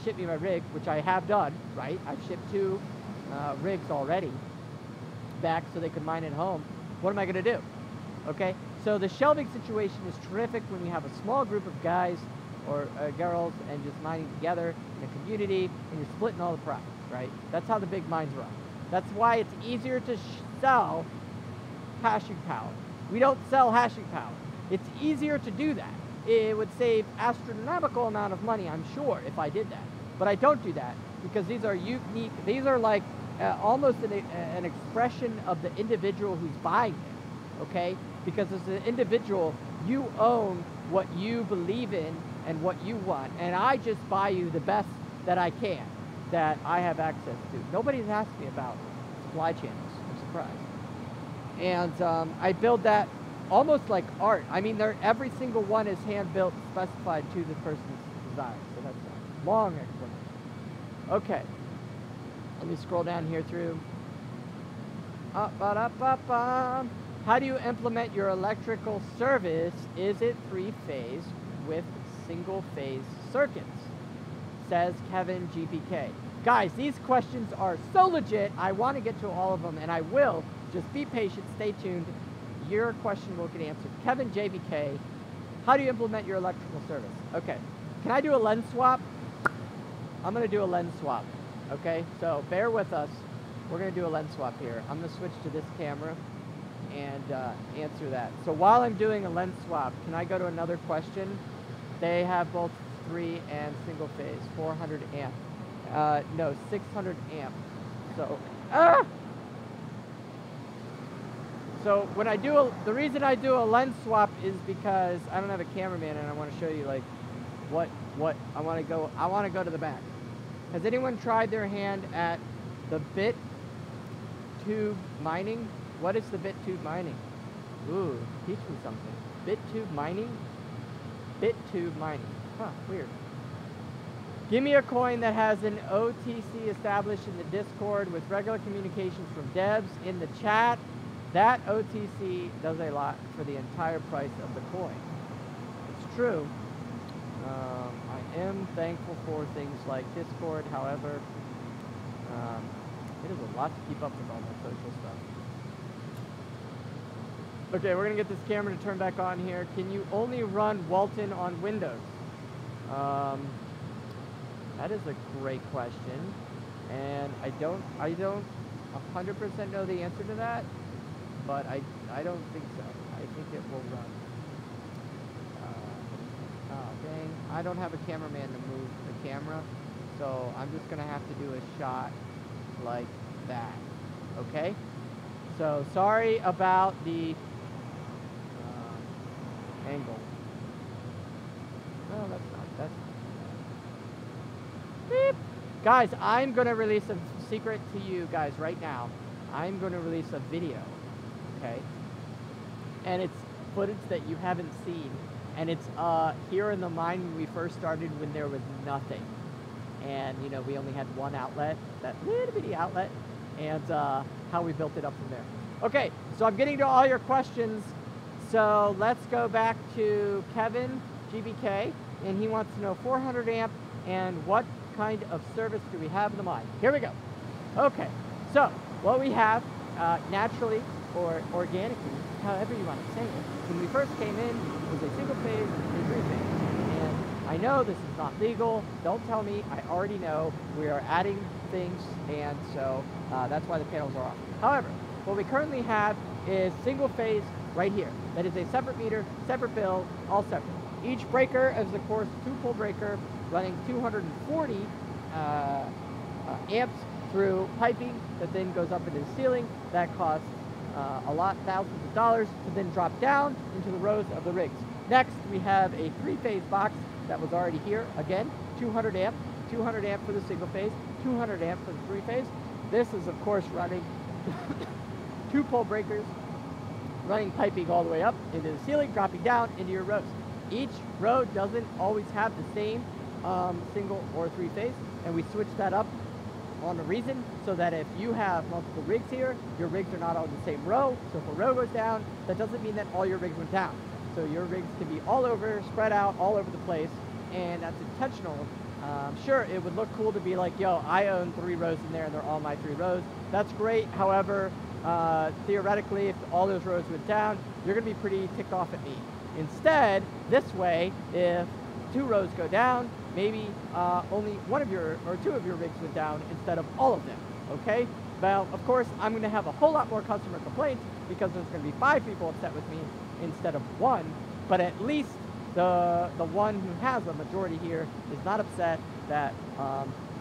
Ship me my rig, which I have done, right? I've shipped 2 rigs already back so they could mine at home. What am I going to do? Okay? So the shelving situation is terrific when you have a small group of guys or girls and just mining together in a community, and you're splitting all the profits, right? That's how the big mines run. That's why it's easier to sell hashing power. We don't sell hashing power. It's easier to do that. It would save astronomical amount of money, I'm sure, if I did that. But I don't do that because these are unique. These are like almost an expression of the individual who's buying it, okay? Because as an individual, you own what you believe in and what you want, and I just buy you the best that I can, that I have access to. Nobody's asked me about supply channels. I'm surprised. And I build that almost like art. I mean, every single one is hand-built, specified to the person's desire. So that's a long explanation. Okay. Let me scroll down here through. How do you implement your electrical service? Is it 3-phase with single-phase circuits? Says Kevin GPK. Guys, these questions are so legit. I want to get to all of them, and I will. Just be patient. Stay tuned. Your question will get answered. Kevin JBK, how do you implement your electrical service? Okay. Can I do a lens swap? I'm gonna do a lens swap. Okay, so bear with us. We're gonna do a lens swap here. I'm gonna switch to this camera and answer that. So while I'm doing a lens swap, can I go to another question? They have both 3 and single phase, 400 amp. No, 600 amp. So, So when I do the reason I do a lens swap is because I don't have a cameraman and I want to show you like what I want to go to the back. Has anyone tried their hand at the bit tube mining? What is the bit tube mining? Ooh, teach me something. Bit tube mining? Bit tube mining. Huh, weird. Give me a coin that has an OTC established in the Discord with regular communications from devs in the chat. That OTC does a lot for the entire price of the coin. It's true. I am thankful for things like Discord, however, it is a lot to keep up with all that social stuff. Okay, we're going to get this camera to turn back on here. Can you only run Walton on Windows? That is a great question. And I don't 100% know the answer to that, but I don't think so. I think it will run. Oh, dang. I don't have a cameraman to move the camera, so I'm just going to have to do a shot like that. Okay? So, sorry about the angle. No, that's beep. Guys, I'm going to release a secret to you guys right now. I'm going to release a video, okay? And it's footage that you haven't seen. And it's here in the mine when we first started when there was nothing. And, you know, we only had one outlet, that little bitty outlet, and how we built it up from there. Okay, so I'm getting to all your questions. So let's go back to Kevin, GBK, and he wants to know 400 amp and what kind of service do we have in the mine? Here we go. Okay, so what we have naturally or organically, however you want to say it, when we first came in, it was a single phase and 3 phase. And I know this is not legal. Don't tell me. I already know. We are adding things, and so that's why the panels are off. However, what we currently have is single phase right here. That is a separate meter, separate bill, all separate. Each breaker is, of course, 2-pole breaker running 240 amps through piping that then goes up into the ceiling. That costs a lot, thousands of dollars, to then drop down into the rows of the rigs. Next, we have a 3-phase box that was already here. Again, 200 amp for the single phase, 200 amp for the 3-phase. This is, of course, running 2-pole breakers, running piping all the way up into the ceiling, dropping down into your rows. Each row doesn't always have the same single or 3-phase, and we switch that up on the reason so that if you have multiple rigs here, your rigs are not all in the same row. So if a row goes down, that doesn't mean that all your rigs went down. So your rigs can be all over, spread out all over the place, and that's intentional. Sure, it would look cool to be like, yo, I own 3 rows in there and they're all my 3 rows. That's great. However, theoretically, if all those rows went down, you're going to be pretty ticked off at me. Instead, this way, if 2 rows go down, maybe only 1 of your or 2 of your rigs went down instead of all of them. Okay? Well, of course, I'm going to have a whole lot more customer complaints because there's going to be 5 people upset with me instead of 1. But at least the one who has a majority here is not upset that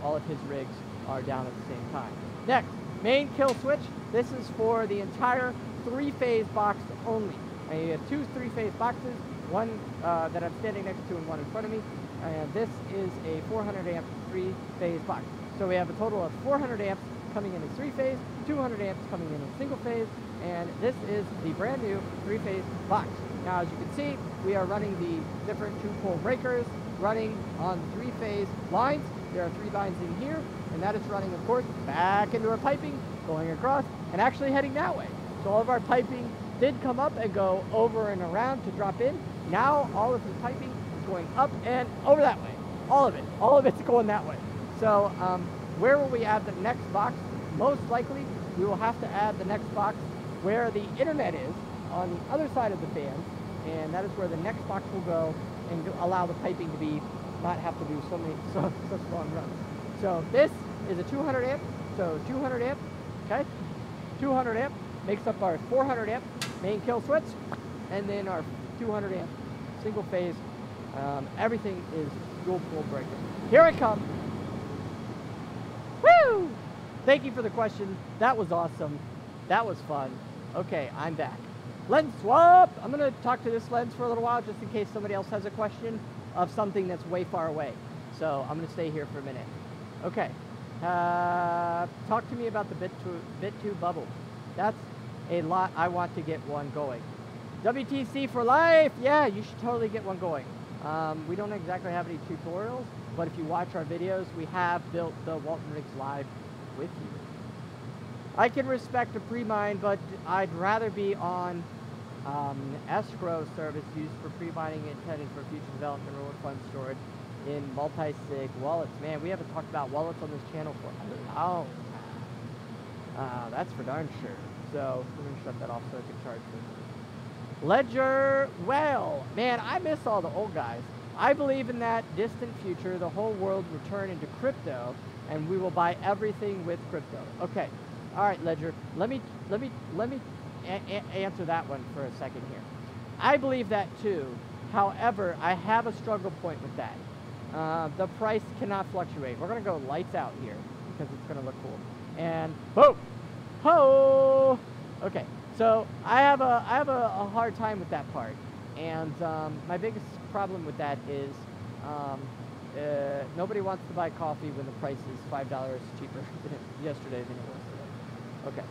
all of his rigs are down at the same time. Next, main kill switch. This is for the entire 3-phase box only. And you have 2 3-phase boxes, one that I'm standing next to and one in front of me. And this is a 400 amp 3-phase box. So we have a total of 400 amps coming in as 3-phase, 200 amps coming in as single phase, and this is the brand new 3-phase box. Now, as you can see, we are running the different 2-pole breakers running on 3-phase lines. There are 3 lines in here, and that is running, of course, back into our piping, going across, and actually heading that way. So all of our piping did come up and go over and around to drop in. Now all of the piping is going up and over that way. All of it's going that way. So where will we add the next box? Most likely, we will have to add the next box where the internet is, on the other side of the fan, and that is where the next box will go and allow the piping to be not have to do such long runs. So this is a 200 amp, so 200 amp, okay? 200 amp makes up our 400 amp main kill switch, and then our 200 amp single phase. Everything is dual pole breaker. Here I come. Woo! Thank you for the question. That was awesome. That was fun. Okay, I'm back. Lens swap. I'm going to talk to this lens for a little while just in case somebody else has a question of something that's way far away. So I'm going to stay here for a minute. Okay. Talk to me about the BitTube bubble. That's a lot. I want to get one going. WTC for life. Yeah, you should totally get one going. We don't exactly have any tutorials, but if you watch our videos, we have built the Walton rigs live with you. I can respect a pre-mine, but I'd rather be on escrow service used for pre-mining intended for future development or fund storage in multi-sig wallets. Man, we haven't talked about wallets on this channel for a long time. That's for darn sure. So we're going to shut that off so I can charge this. Ledger Whale. Man, I miss all the old guys. I believe in that distant future, the whole world will turn into crypto, and we will buy everything with crypto. Okay. All right, Ledger. Let me answer that one for a second here. I believe that too. However, I have a struggle point with that. The price cannot fluctuate. We're going to go lights out here because it's going to look cool. And boom, ho. Okay, so I have a hard time with that part. And my biggest problem with that is nobody wants to buy coffee when the price is $5 cheaper yesterday than it was today. Okay.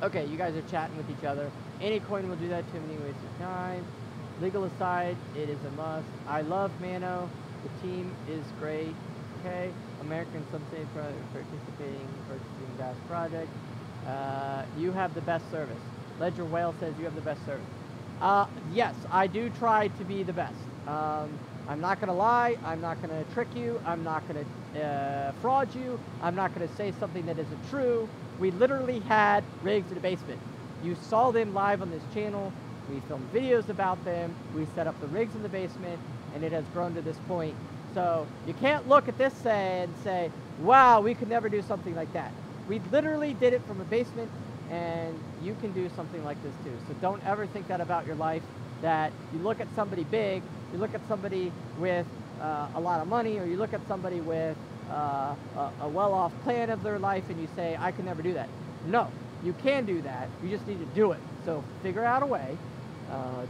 Okay, you guys are chatting with each other. Any coin will do that, too many wastes of time. Legal aside, it is a must. I love Mano. The team is great. Okay. American Substate participating in purchasing gas project. You have the best service. Ledger Whale says you have the best service. Yes, I do try to be the best. I'm not going to lie. I'm not going to trick you. I'm not going to fraud you. I'm not going to say something that isn't true. We literally had rigs in the basement. You saw them live on this channel. We filmed videos about them. We set up the rigs in the basement, and it has grown to this point. So you can't look at this and say, wow, we could never do something like that. We literally did it from a basement, and you can do something like this too. So don't ever think that about your life, that you look at somebody big, you look at somebody with a lot of money, or you look at somebody with a well-off plan of their life, and you say, I can never do that. No, you can do that. You just need to do it. So figure out a way,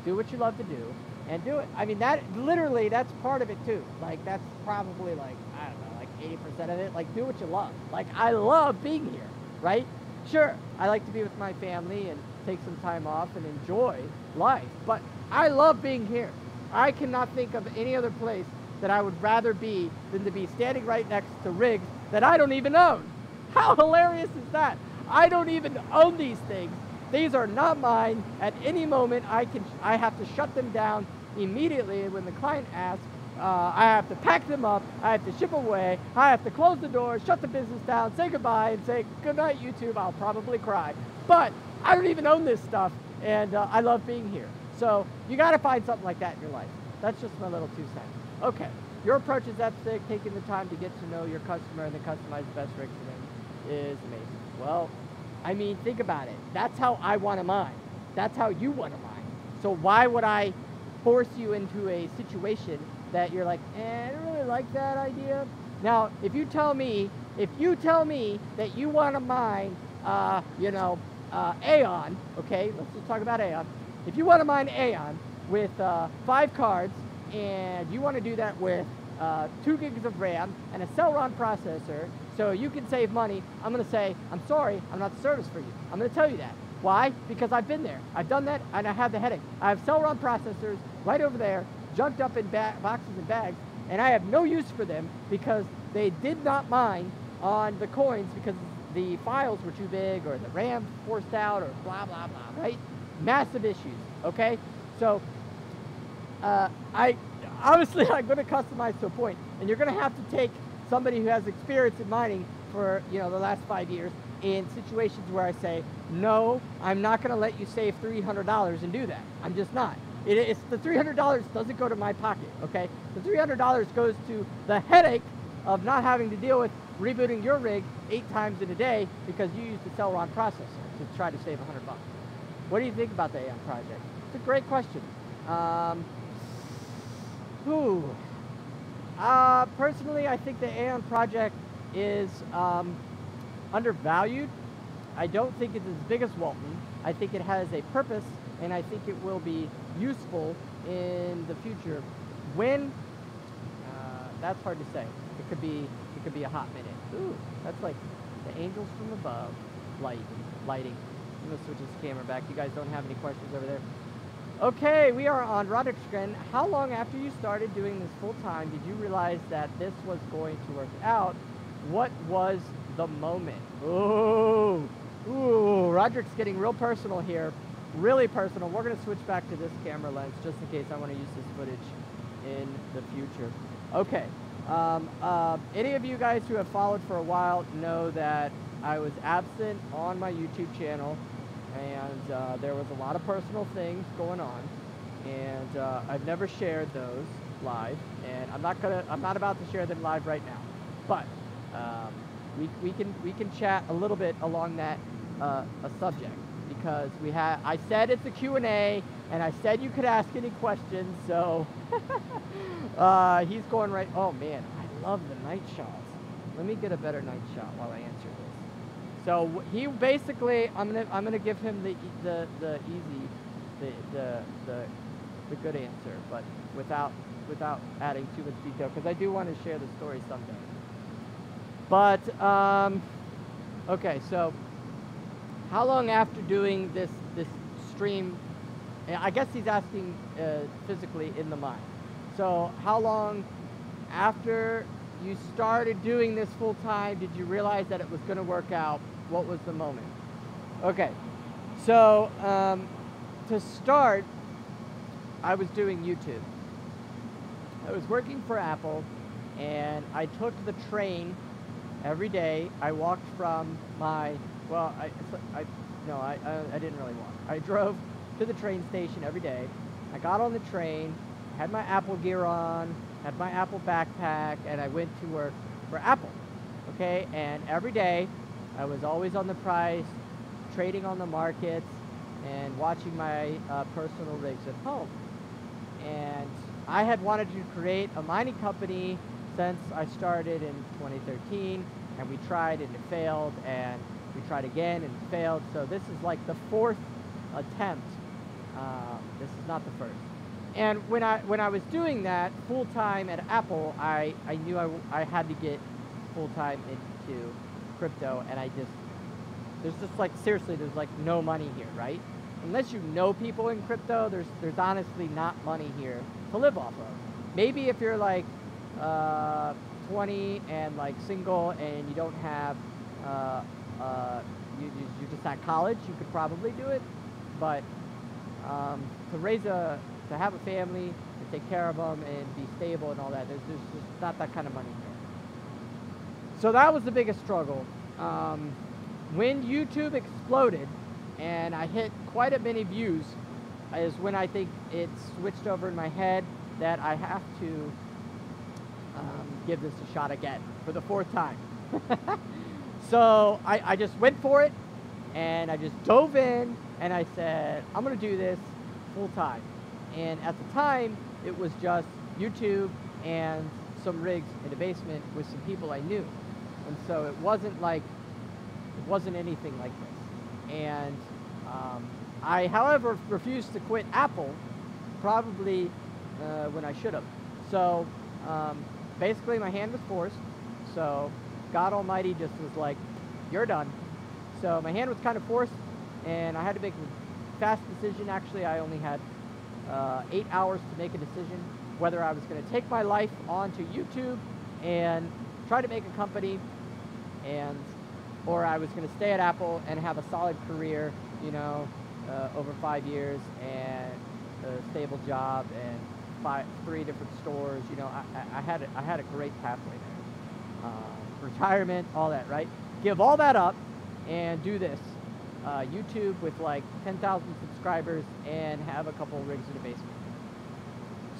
do what you love to do, and do it. I mean, that literally, that's part of it too. Like, that's probably like, I don't know, like 80% of it. Like, do what you love. Like, I love being here, right? Sure, I like to be with my family and take some time off and enjoy life, but I love being here. I cannot think of any other place that I would rather be than to be standing right next to rigs that I don't even own. How hilarious is that? I don't even own these things. These are not mine. At any moment, I have to shut them down immediately when the client asks. I have to pack them up. I have to ship away. I have to close the door, shut the business down, say goodbye, and say, good night, YouTube. I'll probably cry. But I don't even own this stuff, and I love being here. So you got to find something like that in your life. That's just my little 2 cents. Okay, your approach is epic. Taking the time to get to know your customer and then customize the best rig for them is amazing. Well, I mean, think about it. That's how I want to mine. That's how you want to mine. So why would I force you into a situation that you're like, I don't really like that idea? Now, if you tell me that you want to mine, Aeon, okay, let's just talk about Aeon. If you want to mine Aeon with 5 cards, and you want to do that with 2 gigs of RAM and a Celeron processor, so you can save money, I'm going to say, I'm sorry, I'm not the service for you. I'm going to tell you that. Why? Because I've been there. I've done that, and I have the headache. I have Celeron processors right over there, junked up in boxes and bags, and I have no use for them because they did not mine on the coins because the files were too big, or the RAM forced out, or blah, blah, blah, right? Massive issues, okay? So, obviously I'm going to customize to a point, and you're going to have to take somebody who has experience in mining for, the last 5 years in situations where I say, no, I'm not going to let you save $300 and do that. I'm just not. It's the $300 doesn't go to my pocket, okay? The $300 goes to the headache of not having to deal with rebooting your rig 8 times in a day because you used the Celeron processor to try to save $100. What do you think about the Aeon project? It's a great question. Personally, I think the Aeon project is undervalued. I don't think it's as big as Walton. I think it has a purpose, and I think it will be useful in the future. When? That's hard to say. It could be a hot minute. Ooh, that's like the angels from above. Lighting. I'm gonna switch this camera back. You guys don't have any questions over there. Okay, we are on Roderick's screen. How long after you started doing this full time did you realize that this was going to work out? What was the moment? Ooh, Roderick's getting real personal here. Really personal. We're gonna switch back to this camera lens just in case I want to use this footage in the future. Okay. Any of you guys who have followed for a while know that I was absent on my YouTube channel, and there was a lot of personal things going on, and I've never shared those live, and I'm not about to share them live right now, but we can chat a little bit along that a subject, because I said it's a Q&A, and I said you could ask any questions, so he's going right. Oh man, I love the night shots. Let me get a better night shot while I answer this. So he basically, I'm gonna give him the good answer, but without adding too much detail, because I do want to share the story someday. But okay, so how long after doing this stream? I guess he's asking physically in the mine. So how long after you started doing this full time did you realize that it was going to work out? What was the moment? Okay, so to start, I was doing YouTube. I was working for Apple, and I took the train every day. I walked from my, well, I didn't really walk. I drove to the train station every day. I got on the train, had my Apple gear on, had my Apple backpack, and I went to work for Apple, okay? And every day, I was always on the price, trading on the markets, and watching my personal rigs at home. And I had wanted to create a mining company since I started in 2013, and we tried and it failed, and we tried again and it failed. So this is like the 4th attempt. This is not the first. And when I was doing that full time at Apple, I knew I had to get full time into crypto, and there's just like, seriously, there's like no money here, right? Unless you know people in crypto, there's honestly not money here to live off of. Maybe if you're like 20 and like single and you don't have you're just at college, you could probably do it, but to have a family, to take care of them and be stable and all that, there's just not that kind of money here. So that was the biggest struggle. When YouTube exploded and I hit quite a many views is when I think it switched over in my head that I have to give this a shot again for the 4th time. So I just went for it, and I just dove in, and I said, I'm going to do this full time. And at the time, it was just YouTube and some rigs in the basement with some people I knew. And so it wasn't anything like this. And I, however, refused to quit Apple, probably when I should have. So basically my hand was forced. So God Almighty just was like, you're done. So my hand was kind of forced, and I had to make a fast decision. Actually, I only had 8 hours to make a decision whether I was going to take my life onto YouTube and try to make a company, or I was going to stay at Apple and have a solid career, you know, over 5 years, and a stable job and 3 different stores. You know, I had a great pathway there. Retirement, all that, right? Give all that up and do this. YouTube with like 10,000 subscribers and have a couple of rigs in the basement.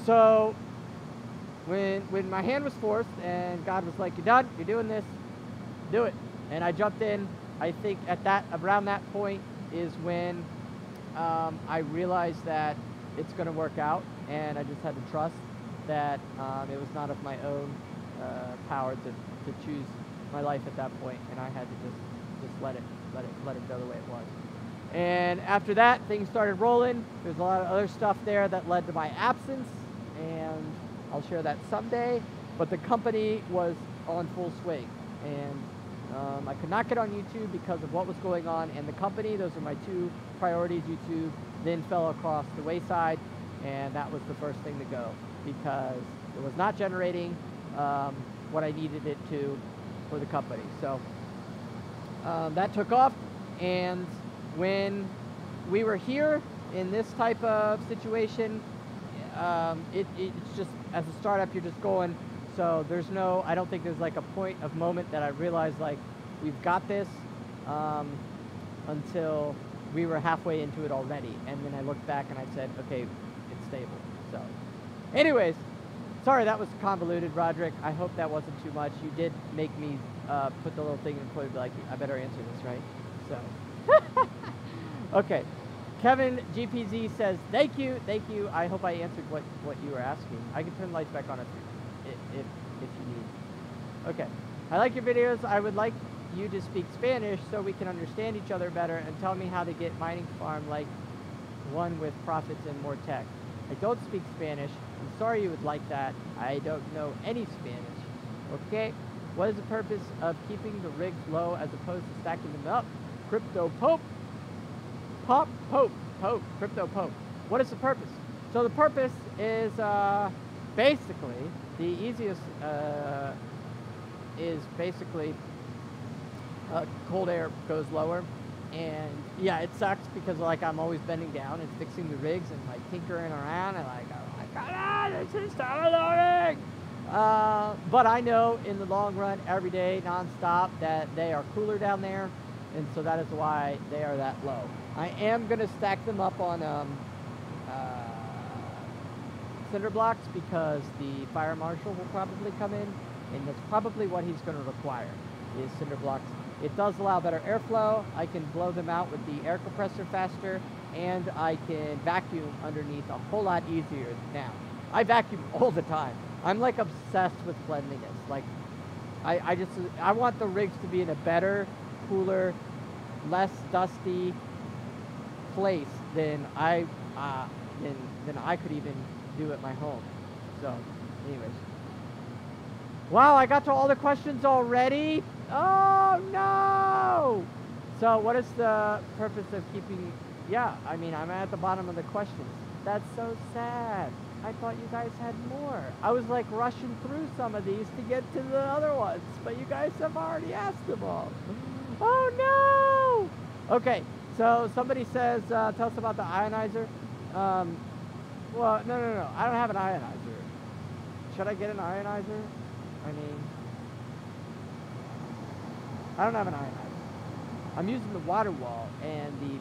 So when my hand was forced and God was like, you're done, you're doing this, do it. And I jumped in. I think around that point is when I realized that it's going to work out, and I just had to trust that it was not of my own power to choose my life at that point, and I had to just let it go the way it was. And after that, things started rolling. There's a lot of other stuff there that led to my absence, and I'll share that someday. But the company was on full swing, and I could not get on YouTube because of what was going on and the company. Those are my two priorities. YouTube then fell across the wayside, and that was the first thing to go because it was not generating what I needed it to for the company. So that took off, and when we were here in this type of situation, it's just, as a startup, you're just going. So there's no, I don't think there's like a point of moment that I realized like we've got this until we were halfway into it already. And then I looked back and I said, okay, it's stable. So anyways, sorry that was convoluted, Roderick. I hope that wasn't too much. You did make me put the little thing in point, like, I better answer this, right? So, okay. Kevin GPZ says, thank you. I hope I answered what you were asking. I can turn the lights back on if you need. Okay. I like your videos. I would like you to speak Spanish so we can understand each other better, and tell me how to get mining farm like one with profits and more tech. I don't speak Spanish. I'm sorry you would like that. I don't know any Spanish. Okay? What is the purpose of keeping the rigs low as opposed to stacking them up? Crypto Pope. Crypto Pope. What is the purpose? So the purpose is basically, the easiest is basically cold air goes lower, and yeah, it sucks because like I'm always bending down and fixing the rigs and like tinkering around and like, oh my god, this is so annoying. But I know in the long run, every day, non-stop, that they are cooler down there, and so that is why they are that low. I am going to stack them up on cinder blocks because the fire marshal will probably come in, and that's probably what he's going to require, is cinder blocks. It does allow better airflow. I can blow them out with the air compressor faster, and I can vacuum underneath a whole lot easier now. I vacuum all the time. I'm like obsessed with cleanliness. Like, I want the rigs to be in a better, cooler, less dusty place than I could even do at my home. So, anyways. Wow, I got to all the questions already? Oh, no! So, what is the purpose of keeping... Yeah, I mean, I'm at the bottom of the questions. That's so sad. I thought you guys had more. I was like rushing through some of these to get to the other ones, but you guys have already asked them all. Oh, no! Okay, so somebody says, tell us about the ionizer. Well, no. I don't have an ionizer. Should I get an ionizer? I mean, I don't have an ionizer. I'm using the water wall, and the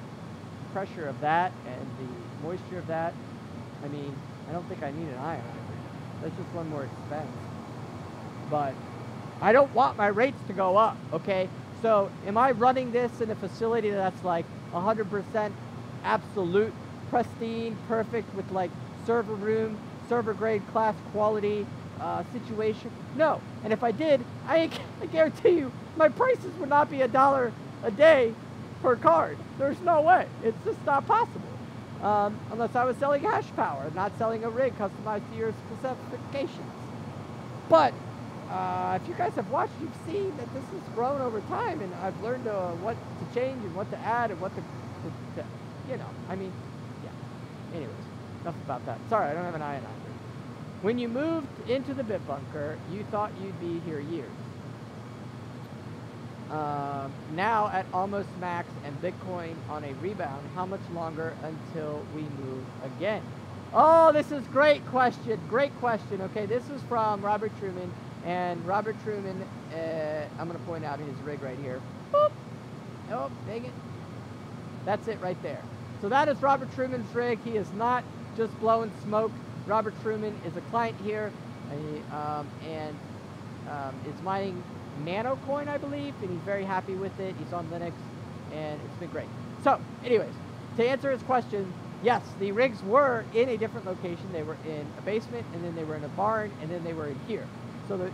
pressure of that and the moisture of that, I mean, I don't think I need an ionizer. That's just one more expense. But I don't want my rates to go up, okay? So am I running this in a facility that's like 100% absolute, pristine, perfect with like server room, server grade class quality situation? No. And if I did, I guarantee you my prices would not be $1 a day per card. There's no way. It's just not possible. Unless I was selling hash power, not selling a rig customized to your specifications. But if you guys have watched, you've seen that this has grown over time, and I've learned what to change and what to add and what to you know, I mean, yeah. Anyways, enough about that. Sorry, I don't have an ionizer. When you moved into the bit bunker, you thought you'd be here years. Now at almost max and Bitcoin on a rebound, how much longer until we move again? Oh, this is great question. Great question. Okay, this is from Robert Truman. And Robert Truman, I'm going to point out his rig right here. Boop. Oh, dang it. That's it right there. So that is Robert Truman's rig. He is not just blowing smoke. Robert Truman is a client here and is mining Nanocoin, I believe, and he's very happy with it. He's on Linux, and it's been great. So, anyways, to answer his question, yes, the rigs were in a different location. They were in a basement, and then they were in a barn, and then they were in here. So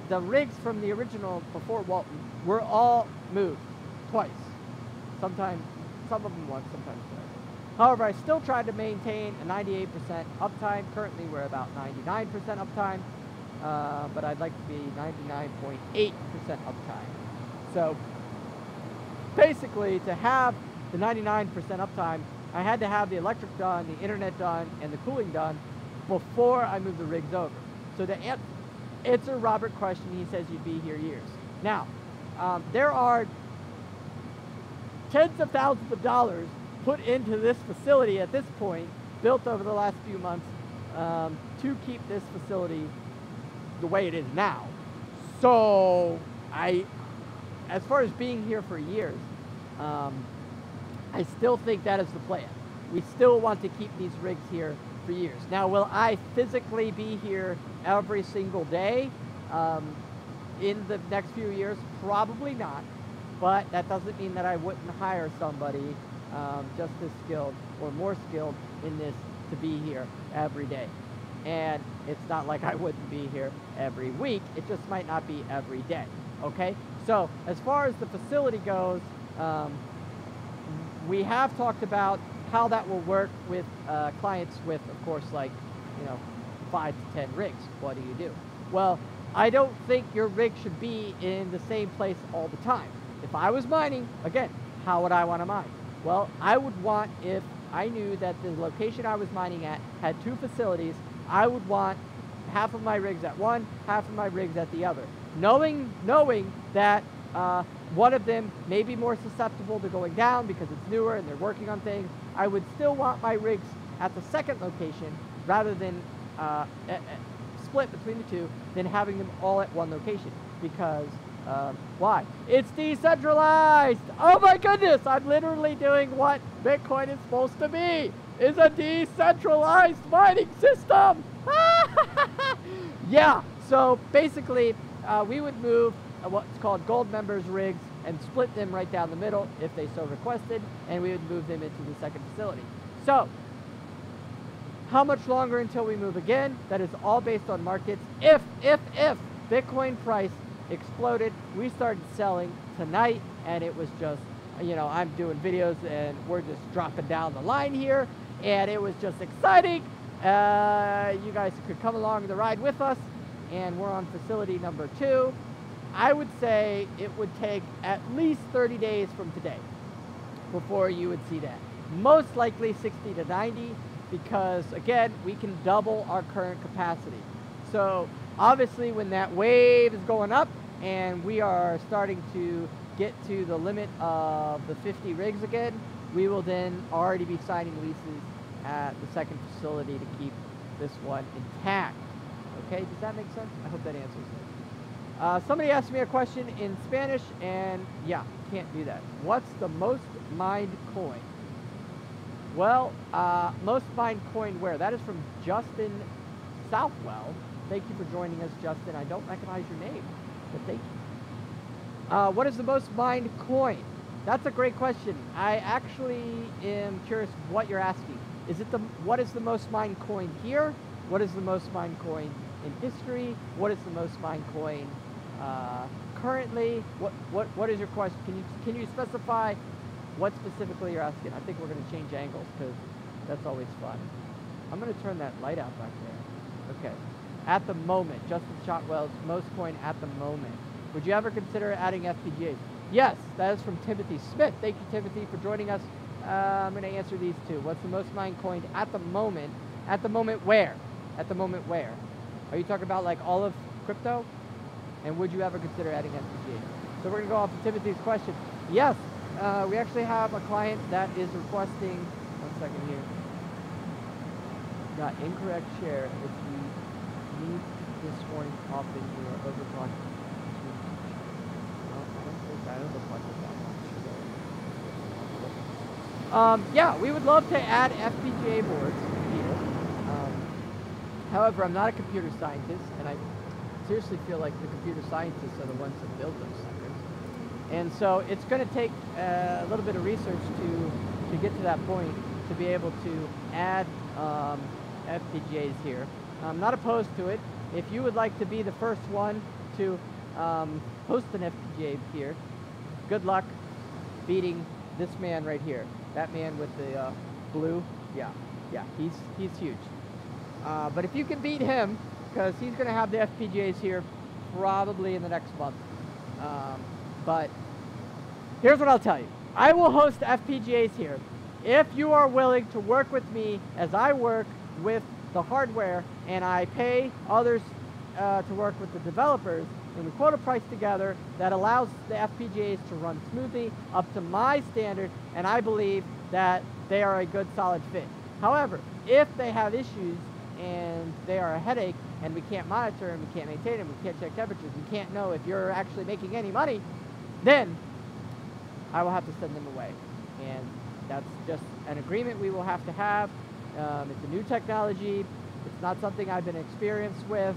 the rigs from the original before Walton were all moved twice. Sometimes, some of them once, sometimes twice. However, I still tried to maintain a 98% uptime. Currently, we're about 99% uptime, but I'd like to be 99.8% uptime. So basically, to have the 99% uptime, I had to have the electric done, the internet done, and the cooling done before I moved the rigs over. So to answer Robert's question, he says you'd be here years. Now, there are tens of thousands of dollars put into this facility at this point, built over the last few months, to keep this facility the way it is now. So as far as being here for years, I still think that is the plan. We still want to keep these rigs here for years. Now, will I physically be here every single day in the next few years? Probably not, but that doesn't mean that I wouldn't hire somebody just as skilled or more skilled in this to be here every day. And it's not like I wouldn't be here every week. It just might not be every day. Okay? So as far as the facility goes, we have talked about how that will work with clients with, of course, like, 5 to 10 rigs. What do you do? Well, I don't think your rig should be in the same place all the time. If I was mining, again, how would I want to mine? Well, I would want, if I knew that the location I was mining at had 2 facilities, I would want half of my rigs at one, half of my rigs at the other. Knowing that one of them may be more susceptible to going down because it's newer and they're working on things, I would still want my rigs at the second location rather than split between the 2 than having them all at one location. Because why? It's decentralized! Oh my goodness! I'm literally doing what Bitcoin is supposed to be! Is a decentralized mining system! Yeah, so basically we would move what's called gold members rigs and split them right down the middle if they so requested, and we would move them into the second facility. So, how much longer until we move again? That is all based on markets. If Bitcoin price exploded, we started selling tonight, and it was just, I'm doing videos and we're just dropping down the line here, and it was just exciting. You guys could come along the ride with us, and we're on facility number 2. I would say it would take at least 30 days from today before you would see that. Most likely 60 to 90, because again, we can double our current capacity. So obviously when that wave is going up and we are starting to get to the limit of the 50 rigs again, we will then already be signing leases at the second facility to keep this one intact. Okay, does that make sense? I hope that answers it. Somebody asked me a question in Spanish, and yeah, can't do that. What's the most mined coin? Well, most mined coin where? That is from Justin Southwell. Thank you for joining us, Justin. I don't recognize your name, but thank you. What is the most mined coin? That's a great question. I actually am curious what you're asking. Is it what is the most mined coin here? What is the most mined coin in history? What is the most mined coin currently? What is your question? Can you specify what specifically you're asking? I think we're going to change angles because that's always fun. I'm going to turn that light out back there. Okay. At the moment, Justin Shotwell's most coin at the moment. Would you ever consider adding FPGAs? Yes, that is from Timothy Smith. Thank you, Timothy, for joining us. I'm going to answer these 2. What's the most mined coin at the moment? At the moment where? At the moment where? Are you talking about like all of crypto? And would you ever consider adding FPGAs? So we're going to go off of Timothy's question. Yes, we actually have a client that is requesting, one second here, got incorrect share. If you need this morning often, you are overclocking. No, I don't look like that much. Yeah, we would love to add FPGA boards here. However, I'm not a computer scientist, and I seriously feel like the computer scientists are the ones that build those suckers. And so it's going to take a little bit of research to get to that point, to be able to add FPGAs here. I'm not opposed to it. If you would like to be the first one to host an FPGA here, good luck beating this man right here. That man with the blue, yeah, he's huge. But if you can beat him, because he's going to have the FPGAs here probably in the next month. But here's what I'll tell you. I will host FPGAs here if you are willing to work with me as I work with the hardware and I pay others to work with the developers, and we quote a price together that allows the FPGAs to run smoothly up to my standard, and I believe that they are a good solid fit. However, if they have issues and they are a headache and we can't monitor them, we can't maintain them, we can't check temperatures, we can't know if you're actually making any money, then I will have to send them away. And that's just an agreement we will have to have. It's a new technology. It's not something I've been experienced with,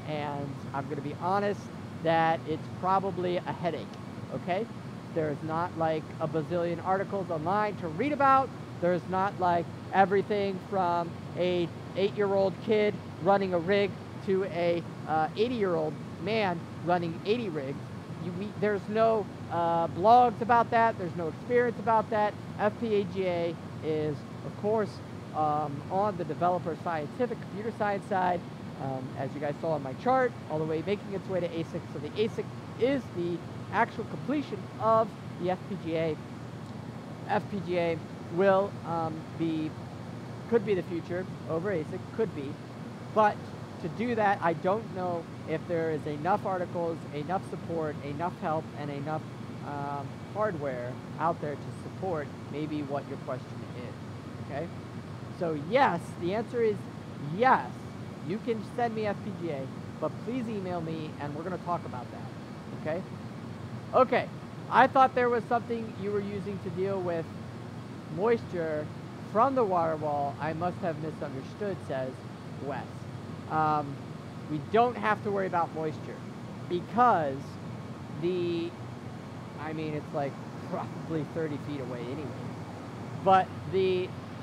and I'm going to be honest that it's probably a headache, okay? There's not like a bazillion articles online to read about. There's not like everything from a 8-year-old kid running a rig to a 80-year-old man running 80 rigs. There's no blogs about that. There's no experience about that. FPGA is, of course, on the developer scientific computer science side, as you guys saw on my chart, all the way making its way to ASIC. So the ASIC is the actual completion of the FPGA. FPGA will could be the future over ASIC, could be. But to do that, I don't know if there is enough articles, enough support, enough help, and enough hardware out there to support maybe what your question is, okay? So yes, the answer is yes. You can send me FPGA, but please email me and we're going to talk about that, okay? Okay, I thought there was something you were using to deal with moisture from the water wall. I must have misunderstood, says Wes. We don't have to worry about moisture because it's like probably 30 feet away anyway. But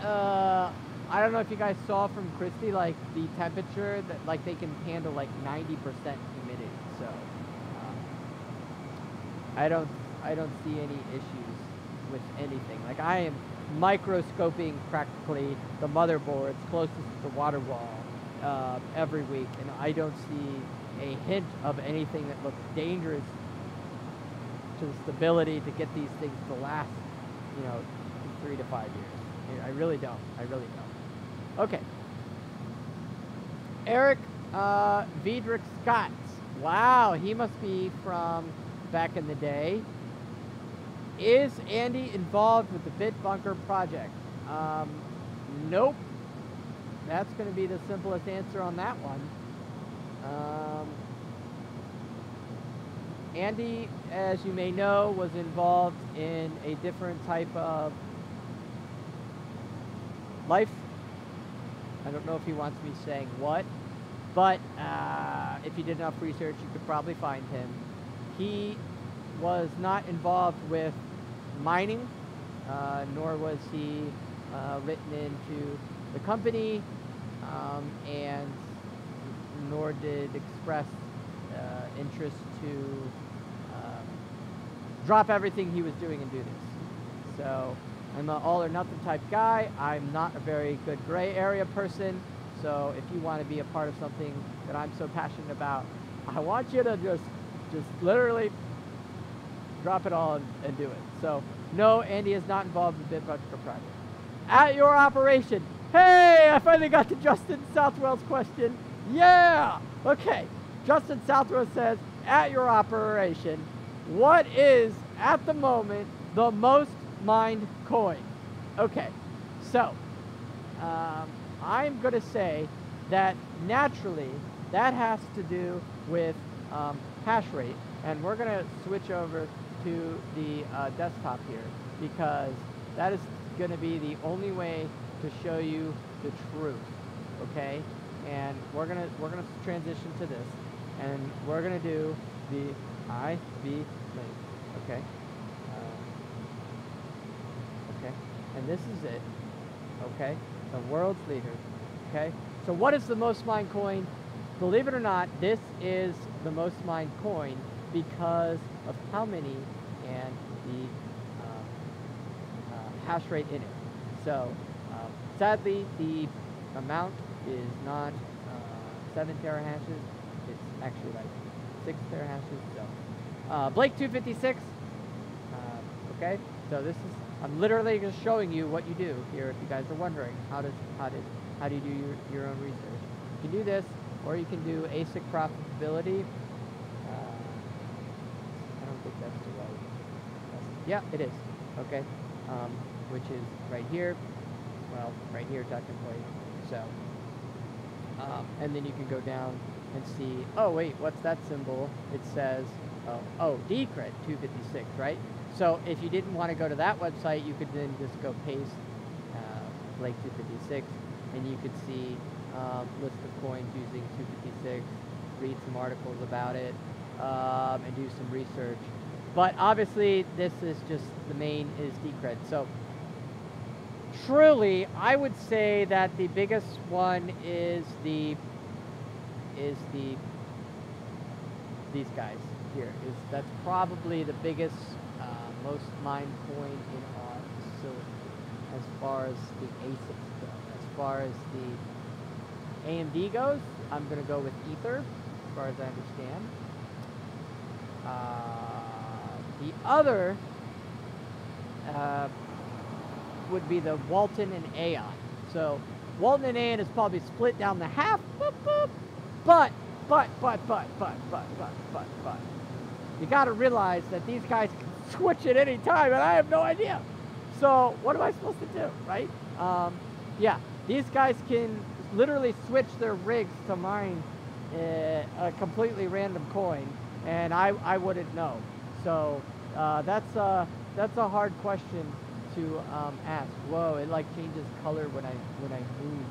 I don't know if you guys saw from Christie, like the temperature that like they can handle like 90% humidity. So I don't see any issues with anything. Like I am microscoping practically the motherboards closest to the water wall every week, and I don't see a hint of anything that looks dangerous to the stability to get these things to last, 3 to 5 years. I really don't. Okay. Eric Viedrich Scott. Wow, he must be from back in the day. Is Andy involved with the Bitbunker project? Nope. That's going to be the simplest answer on that one. Andy, as you may know, was involved in a different type of life. I don't know if he wants me saying what, but if you did enough research, you could probably find him. He was not involved with mining, nor was he written into the company, and nor did express interest to drop everything he was doing and do this. So I'm an all or nothing type guy. I'm not a very good gray area person. So if you want to be a part of something that I'm so passionate about, I want you to just literally drop it all and do it. So no, Andy is not involved in the Bitbunker project. At your operation. Hey, I finally got to Justin Southwell's question. Yeah. Okay. Justin Southwell says, at your operation, what is at the moment the most mined coin? Okay. So I'm going to say that naturally that has to do with hash rate, and we're going to switch over to the desktop here because that is going to be the only way to show you the truth, okay? And we're gonna transition to this, and we're gonna do the IV link, okay? Okay, and this is it, okay? The world's leader, okay? So what is the most mined coin? Believe it or not, this is the most mined coin because of how many and the hash rate in it. So sadly, the amount is not 7 terahashes. It's actually like 6 terahashes. So Blake 256. Okay, so this is, I'm literally just showing you what you do here. If you guys are wondering, how do you do your own research? You can do this, or you can do ASIC profitability. I don't think that's the right. Yeah, it is. Okay, which is right here. Well, right here technically. So, and then you can go down and see. Oh wait, what's that symbol? It says, oh, Decred 256, right? So if you didn't want to go to that website, you could then just go paste Blake 256, and you could see list of coins using 256, read some articles about it, and do some research. But obviously, this is just the main is Decred. So truly, I would say that the biggest one is these guys here. That's probably the biggest, most mined coin in our facility as far as the ASICs go. As far as the AMD goes, I'm going to go with Ether, as far as I understand. The other would be the Walton and Aeon. So Walton and Aeon is probably split down the half, boop, boop. But you got to realize that these guys can switch at any time, and I have no idea. So what am I supposed to do, right? Yeah, these guys can literally switch their rigs to mine a completely random coin, and I wouldn't know. So that's a hard question to ask. Whoa, it like changes color when I move.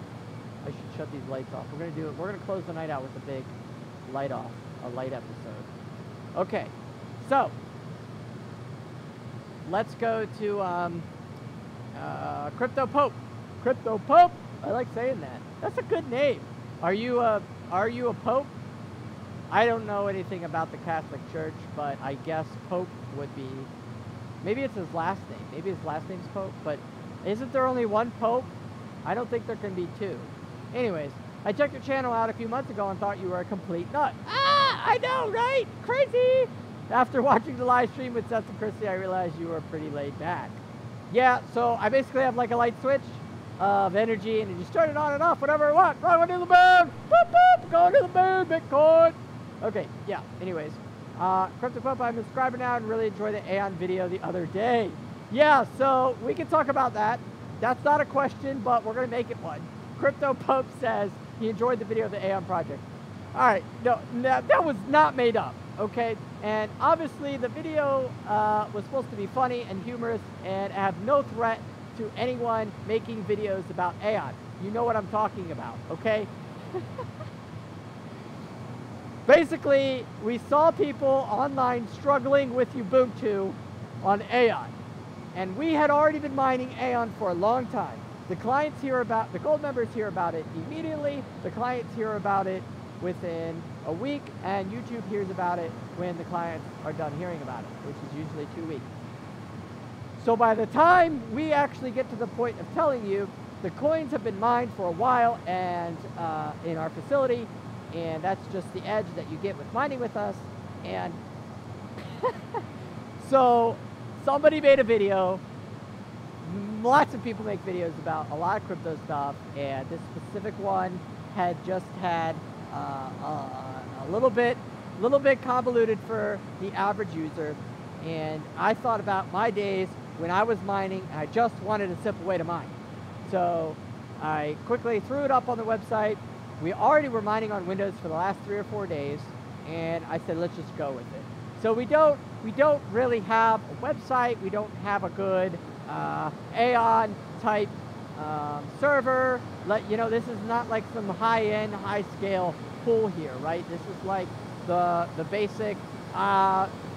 I should shut these lights off. We're gonna do it. We're gonna close the night out with a big light off, a light episode. Okay, so let's go to Crypto Pope. Crypto Pope. I like saying that. That's a good name. Are you a Pope? I don't know anything about the Catholic Church, but I guess Pope would be. Maybe it's his last name. Maybe his last name's Pope, but isn't there only one Pope? I don't think there can be two. Anyways, I checked your channel out a few months ago and thought you were a complete nut. Ah, I know, right? Crazy! After watching the live stream with Seth and Christy, I realized you were pretty laid back. Yeah, so I basically have like a light switch of energy, and you just turn it on and off whenever I want. Going to the moon! Boop, boop! Going to the moon, Bitcoin! Okay, yeah, anyways. Crypto Pope, I'm a subscriber now and really enjoyed the Aeon video the other day. Yeah, so we can talk about that. That's not a question, but we're going to make it one. Crypto Pope says he enjoyed the video of the Aeon project. All right, no, that was not made up, okay? And obviously the video was supposed to be funny and humorous and have no threat to anyone making videos about Aeon. You know what I'm talking about, okay? Basically, we saw people online struggling with Ubuntu on Aeon. And we had already been mining Aeon for a long time. The clients hear about, the gold members hear about it immediately. The clients hear about it within a week, and YouTube hears about it when the clients are done hearing about it, which is usually 2 weeks. So by the time we actually get to the point of telling you, the coins have been mined for a while and in our facility, and that's just the edge that you get with mining with us. And so somebody made a video. Lots of people make videos about a lot of crypto stuff, and this specific one had just had a little bit convoluted for the average user. And I thought about my days when I was mining, and I just wanted a simple way to mine. So I quickly threw it up on the website. We already were mining on Windows for the last 3 or 4 days, and I said, let's just go with it. So we don't really have a website. We don't have a good Aeon type server. This is not like some high-end, high-scale pool here, right? This is like the basic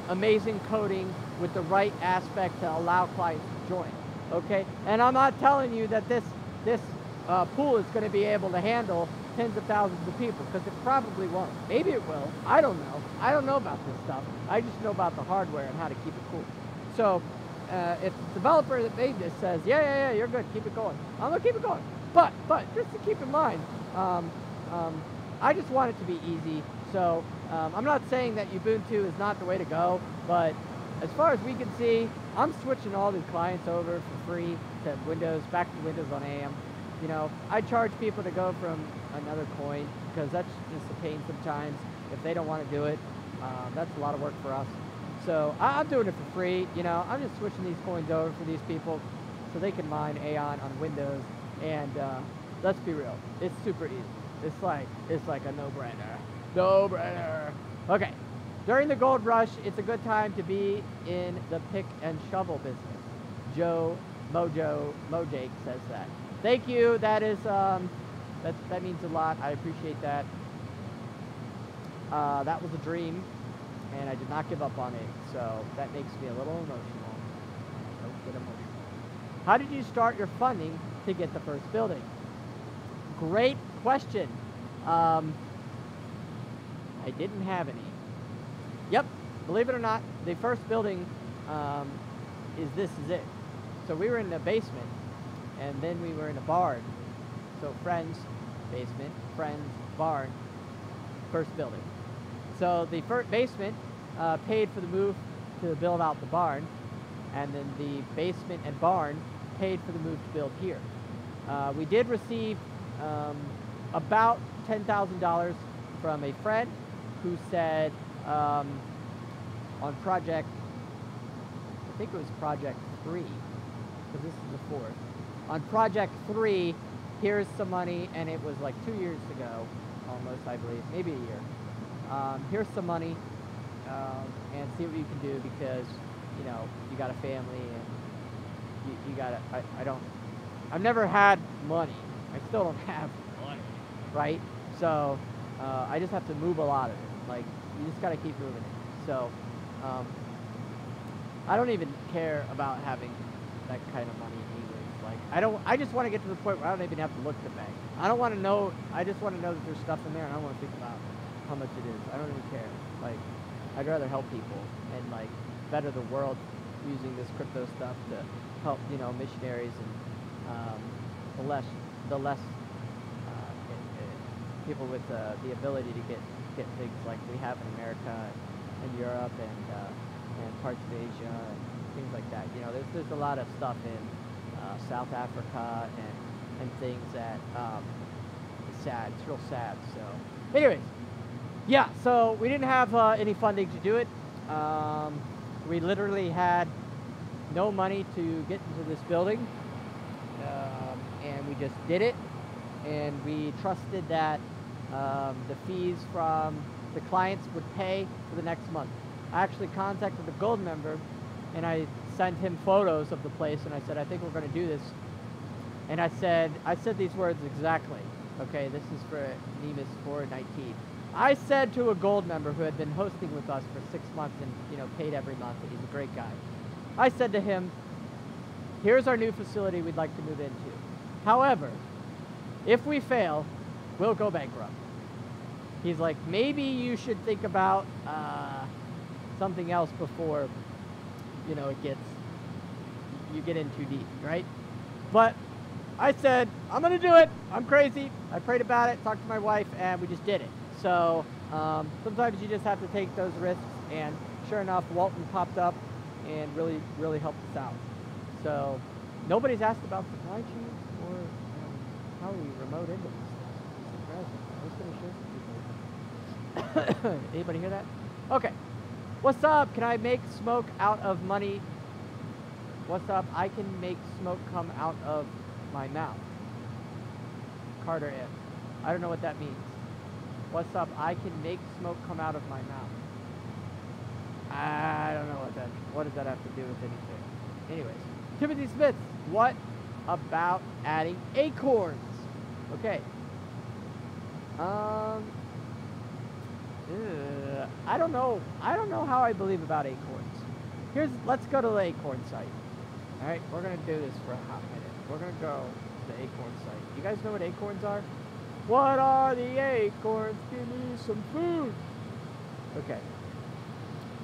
amazing coding with the right aspect to allow clients to join. Okay, and I'm not telling you that this pool is going to be able to handle tens of thousands of people, because it probably won't. Maybe it will. I don't know. I don't know about this stuff. I just know about the hardware and how to keep it cool. So if the developer that made this says, yeah, you're good, keep it going, I'm going to keep it going. But just to keep in mind, I just want it to be easy. So I'm not saying that Ubuntu is not the way to go, but as far as we can see, I'm switching all these clients over for free to Windows, back to Windows on AM. I charge people to go from another coin, because that's just a pain sometimes. If they don't want to do it, that's a lot of work for us. So I'm doing it for free. I'm just switching these coins over for these people so they can mine Aeon on Windows. And let's be real, it's super easy. It's like a no-brainer. No-brainer. Okay. During the gold rush, it's a good time to be in the pick and shovel business. Joe Mojake says that. Thank you. That is that means a lot. I appreciate that. That was a dream, and I did not give up on it. So that makes me a little emotional. I don't get emotional. How did you start your funding to get the first building? Great question. I didn't have any. Yep, believe it or not, the first building is it. So we were in the basement, and then we were in a barn. So friends, basement, friends, barn, first building. So the first basement paid for the move to build out the barn, and then the basement and barn paid for the move to build here. We did receive about $10,000 from a friend who said on project, I think it was project 3, because this is the 4th. On project 3, here's some money, and it was like 2 years ago, almost, I believe, maybe a year. Here's some money, and see what you can do, because you got a family, and you got to. I've never had money. I still don't have money, right? So I just have to move a lot of it. Like, you just got to keep moving it. So I don't even care about having that kind of money either. Like, I just want to get to the point where I don't even have to look at the bank. I don't want to know. I just want to know that there's stuff in there, and I don't want to think about how much it is. I don't even care. Like, I'd rather help people and like better the world using this crypto stuff to help missionaries and the less people with the ability to get things like we have in America and Europe and parts of Asia and things like that. There's a lot of stuff in South Africa and things that is sad. It's real sad. So, anyways, yeah. So we didn't have any funding to do it. We literally had no money to get into this building, and we just did it. And we trusted that the fees from the clients would pay for the next month. I actually contacted the gold member, and I sent him photos of the place, and I said, I think we're going to do this. And I said these words exactly. Okay, this is for Nemus 419. I said to a gold member who had been hosting with us for 6 months and paid every month, and he's a great guy. I said to him, here's our new facility we'd like to move into. However, if we fail, we'll go bankrupt. He's like, maybe you should think about something else before you get in too deep, right? But I said, I'm gonna do it. I'm crazy. I prayed about it, talked to my wife, and we just did it. So sometimes you just have to take those risks, and sure enough, Walton popped up and really helped us out. So nobody's asked about supply chains or how we remote into this. I was going to show some people. Anybody hear that? Okay. What's up? Can I make smoke out of money? What's up? I can make smoke come out of my mouth. Carter F. I don't know what that means. What's up? I can make smoke come out of my mouth. I don't know what that means. What does that have to do with anything? Anyways. Timothy Smith, what about adding acorns? Okay. I don't know. I don't know how I believe about acorns. Let's go to the acorn site. All right, we're gonna do this for a hot minute. We're gonna go to the acorn site. You guys know what acorns are? What are the acorns? Give me some food. Okay.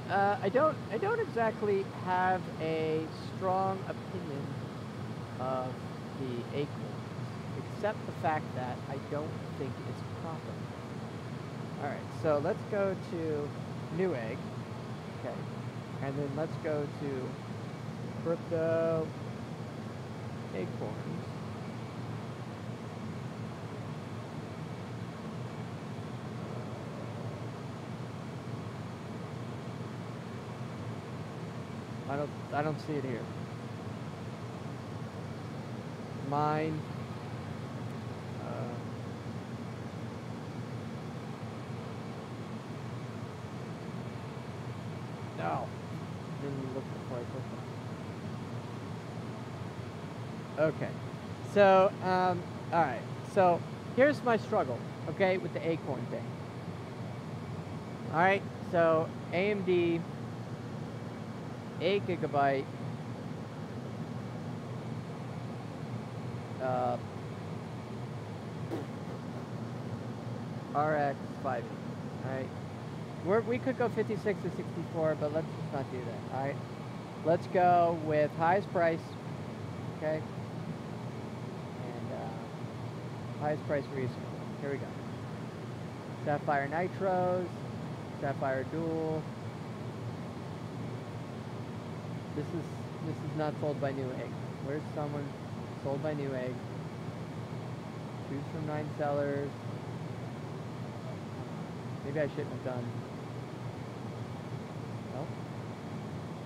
I don't exactly have a strong opinion of the acorns, except the fact that I don't think it's proper. All right, so let's go to Newegg. Okay, and then let's go to crypto acorns. I don't see it here. Mine. No. Didn't look before I clicked on it. Okay. So, all right. So here's my struggle. Okay, with the acorn thing. All right. So AMD. 8 gigabyte RX 580. Alright, we could go 56 or 64, but let's just not do that. Alright, let's go with highest price. Okay, and highest price reasonable. Here we go. Sapphire Nitros, Sapphire Dual. This is not sold by Newegg. Where's someone sold by Newegg? Choose from 9 sellers. Maybe I shouldn't have done.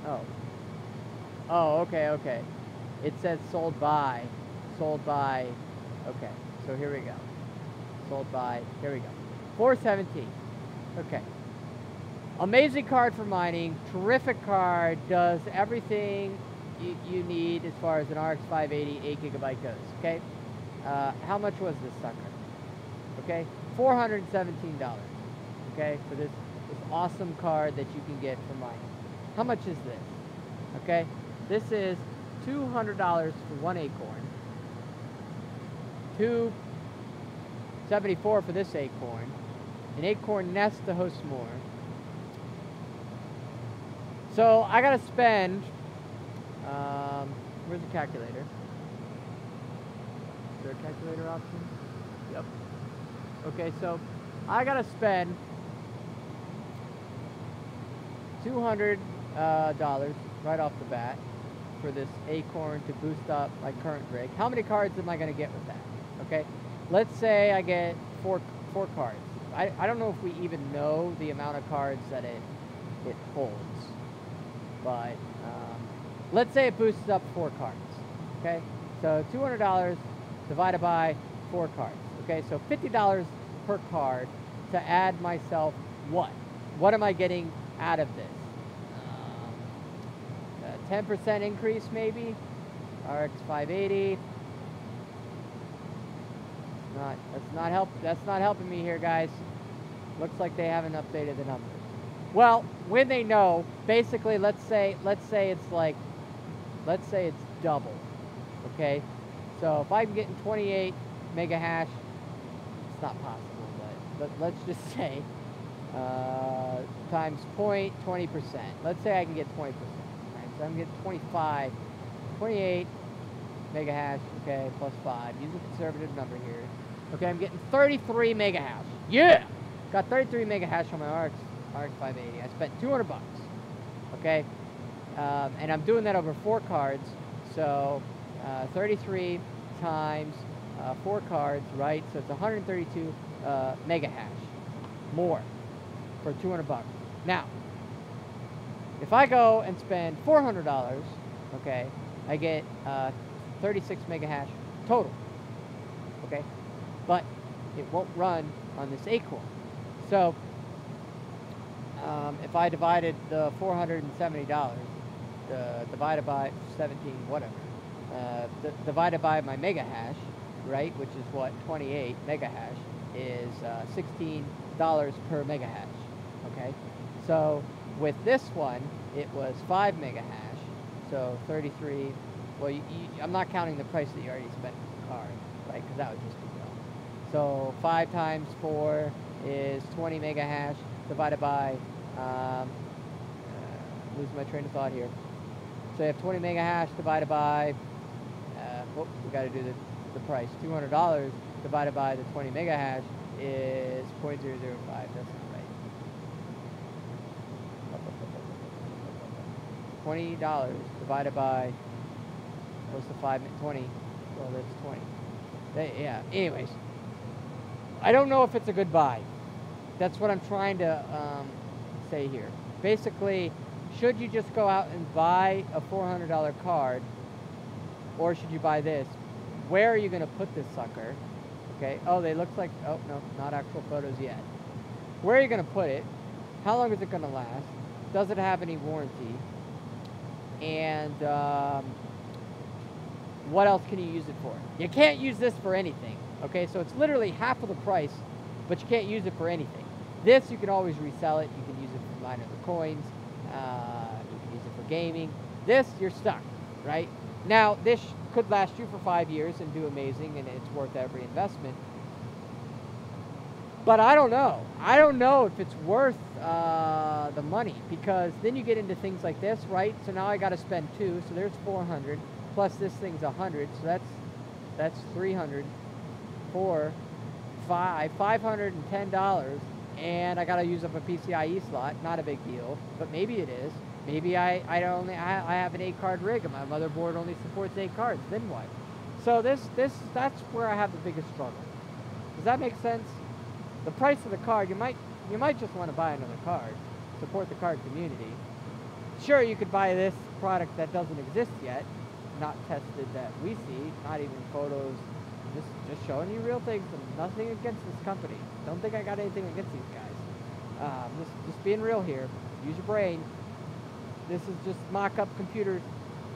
Oh. Oh, okay. It says sold by. Okay, so here we go. Sold by. Here we go. 417. Okay. Amazing card for mining, terrific card, does everything you need as far as an RX 580 8 gigabyte goes, okay? How much was this sucker? Okay, $417, okay, for this awesome card that you can get for mining. How much is this? Okay, this is $200 for one acorn, $274 for this acorn, an acorn nest to host more. So I gotta spend, where's the calculator? Is there a calculator option? Yep. Okay, so I gotta spend $200 right off the bat for this acorn to boost up my current rig. How many cards am I gonna get with that? Okay, let's say I get four cards. I don't know if we even know the amount of cards that it holds. But let's say it boosts up 4 cards, okay? So $200 divided by 4 cards, okay? So $50 per card to add myself what? What am I getting out of this? 10% increase maybe? RX 580. That's not helping me here, guys. Looks like they haven't updated the numbers. Well, when they know, basically, let's say it's double, okay? So if I'm getting 28 mega hash, it's not possible, but let's just say times 20%. Let's say I can get 20%, right? So I'm getting 28 mega hash, okay, plus 5. Use a conservative number here. Okay, I'm getting 33 mega hash. Yeah! Got 33 mega hash on my RX 580. I spent $200, okay? And I'm doing that over 4 cards, so 33 times 4 cards, right? So it's 132 mega hash more for $200. Now, if I go and spend $400, okay, I get 36 mega hash total, okay? But it won't run on this acorn. So if I divided the $470 divided by 17, whatever, divided by my mega hash, right, which is what, 28 mega hash, is $16 per mega hash, okay? So with this one, it was 5 mega hash, so 33, well, I'm not counting the price that you already spent on the card, right, because that would just be dumb. So 5 times 4 is 20 mega hash, divided by, losing my train of thought here. So you have 20 mega hash divided by, we got to do the price. $200 divided by the 20 mega hash is 0.005. That's not right. $20 divided by, what's the 20? Well, that's 20. Yeah, anyways. I don't know if it's a good buy. That's what I'm trying to say here. Basically, should you just go out and buy a $400 card, or should you buy this? Where are you going to put this sucker? Okay. Oh, they look like, oh, no, not actual photos yet. Where are you going to put it? How long is it going to last? Does it have any warranty? And what else can you use it for? You can't use this for anything. Okay, so it's literally half of the price, but you can't use it for anything. This, you can always resell it. You can use it for mining the coins. You can use it for gaming. This, you're stuck, right? Now, this could last you for 5 years and do amazing, and it's worth every investment. But I don't know. I don't know if it's worth the money, because then you get into things like this, right? So now I got to spend 2, so there's 400, plus this thing's 100, so that's 300, 4, 5, $510, and I got to use up a PCIe slot. Not a big deal, but maybe it is. Maybe I have an 8-card rig and my motherboard only supports 8 cards. Then what? So that's where I have the biggest struggle. Does that make sense? The price of the card, you might just want to buy another card, support the card community. Sure, you could buy this product that doesn't exist yet, not tested that we see, not even photos, just showing you real things, and nothing against this company. Don't think I got anything against these guys. Just being real here. Use your brain. This is just mock-up computer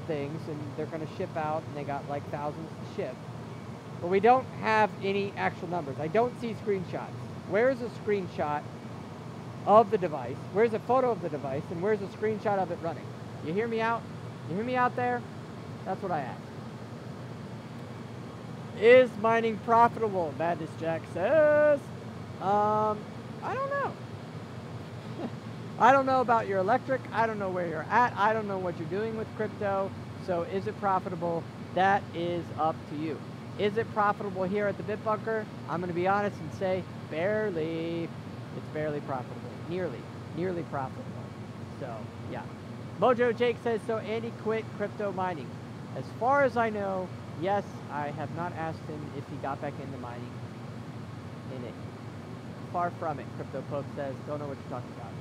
things, and they're going to ship out, and they got like thousands to ship. But we don't have any actual numbers. I don't see screenshots. Where's a screenshot of the device? Where's a photo of the device? And where's a screenshot of it running? You hear me out? You hear me out there? That's what I asked. Is mining profitable? Madness Jack says. I don't know. I don't know about your electric. I don't know where you're at. I don't know what you're doing with crypto. So is it profitable? That is up to you. Is it profitable here at the Bitbunker? I'm going to be honest and say barely. It's barely profitable. Nearly profitable. So, yeah. Mojo Jake says, so Andy quit crypto mining. As far as I know, yes, I have not asked him if he got back into mining in it. Far from it, Crypto Pope says. Don't know what you're talking about.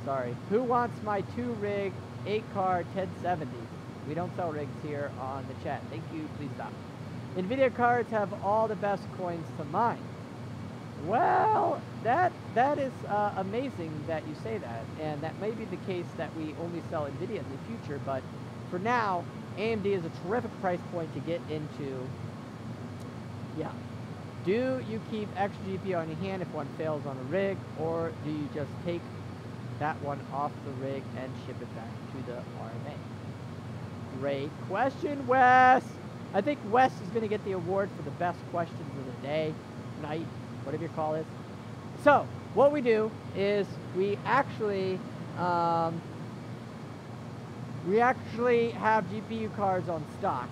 Sorry. Who wants my 2-rig, 8-card 1070? We don't sell rigs here on the chat. Thank you. Please stop. NVIDIA cards have all the best coins to mine. Well, that is amazing that you say that, and that may be the case that we only sell NVIDIA in the future, but for now, AMD is a terrific price point to get into. Yeah. Do you keep extra GPU on your hand if one fails on a rig, or do you just take that one off the rig and ship it back to the RMA? Great question, Wes. I think Wes is going to get the award for the best questions of the day, night, whatever you call it. So, what we do is we actually have GPU cards on stock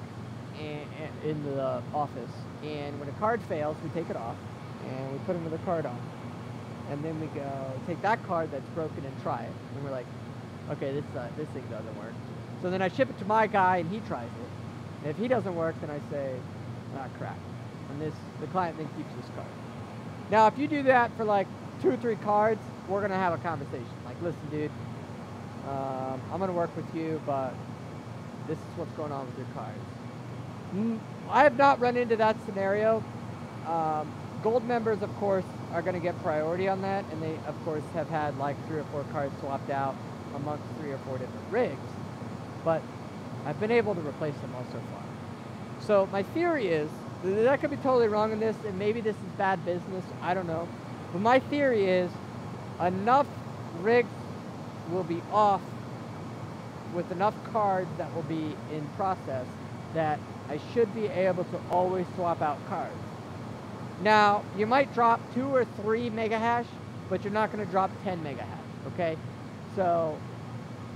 in the office. And when a card fails, we take it off and we put another card on. And then we go take that card that's broken and try it. And we're like, okay, this thing doesn't work. So then I ship it to my guy and he tries it. And if he doesn't work, then I say, ah, crap. And the client then keeps this card. Now, if you do that for like 2 or 3 cards, we're going to have a conversation. Like, listen, dude, I'm going to work with you, but this is what's going on with your cards. I have not run into that scenario. Gold members, of course, are going to get priority on that, and they, of course, have had like 3 or 4 cards swapped out amongst 3 or 4 different rigs. but I've been able to replace them all so far. So my theory is, that I could be totally wrong in this, and maybe this is bad business, I don't know. But my theory is, enough rigs will be off with enough cards that will be in process that I should be able to always swap out cards. Now, you might drop 2 or 3 mega hash, but you're not going to drop 10 mega hash, okay? So,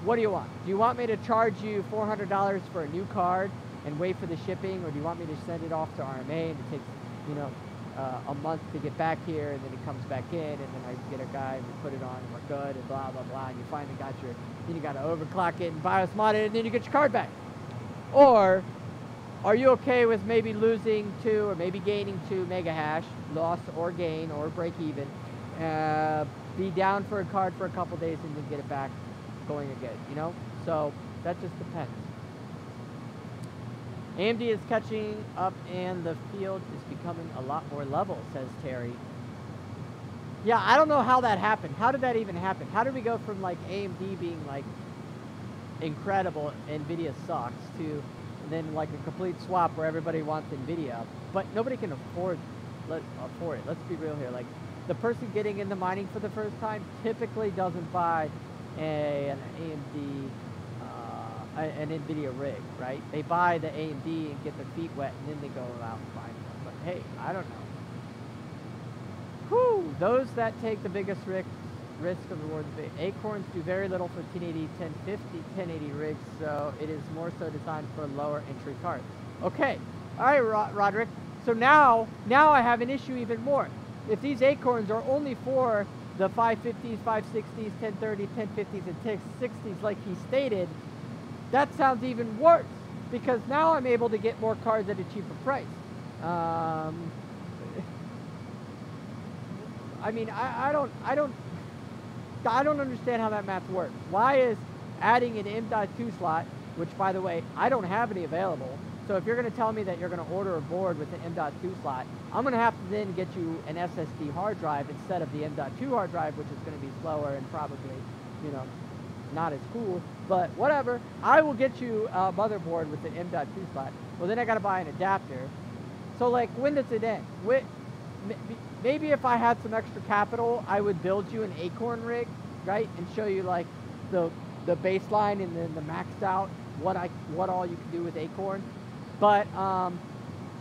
what do you want? Do you want me to charge you $400 for a new card and wait for the shipping, or do you want me to send it off to RMA and it takes, you know, a month to get back here, and then it comes back in, and then I get a guy and we put it on and we're good, and blah, blah, blah, and you finally got your, then you got to overclock it and BIOS mod it, and then you get your card back? Or are you okay with maybe losing 2 or maybe gaining 2 mega hash, loss or gain or break even, be down for a card for a couple days and then get it back going again, you know? So that just depends. AMD is catching up and the field is becoming a lot more level, says Terry. Yeah, I don't know how that happened. How did that even happen? How did we go from like AMD being like incredible, NVIDIA sucks, to then like a complete swap where everybody wants NVIDIA, but nobody can afford it. Let's be real here. Like, the person getting into mining for the first time typically doesn't buy an AMD, an NVIDIA rig, right? They buy the AMD and get their feet wet, and then they go out and buy them. But hey, I don't know. Whew, those that take the biggest risk of reward. Acorns do very little for 1080, 1050, 1080 rigs, so it is more so designed for lower entry cards. Okay, all right, Roderick. So now I have an issue even more. If these Acorns are only for the 550s, 560s, 1030s, 1050s, and 1060s like he stated, that sounds even worse, because now I'm able to get more cards at a cheaper price. I mean, I don't understand how that math works. Why is adding an M.2 slot, which by the way, I don't have any available, so if you're going to tell me that you're going to order a board with an M.2 slot, I'm going to have to then get you an SSD hard drive instead of the M.2 hard drive, which is going to be slower and probably, you know, not as cool, but whatever. I will get you a motherboard with an M.2 slot. Well, then I got to buy an adapter. So like, when does it end? Maybe if I had some extra capital, I would build you an Acorn rig, right, and show you like the baseline and then the maxed out what all you can do with Acorn. But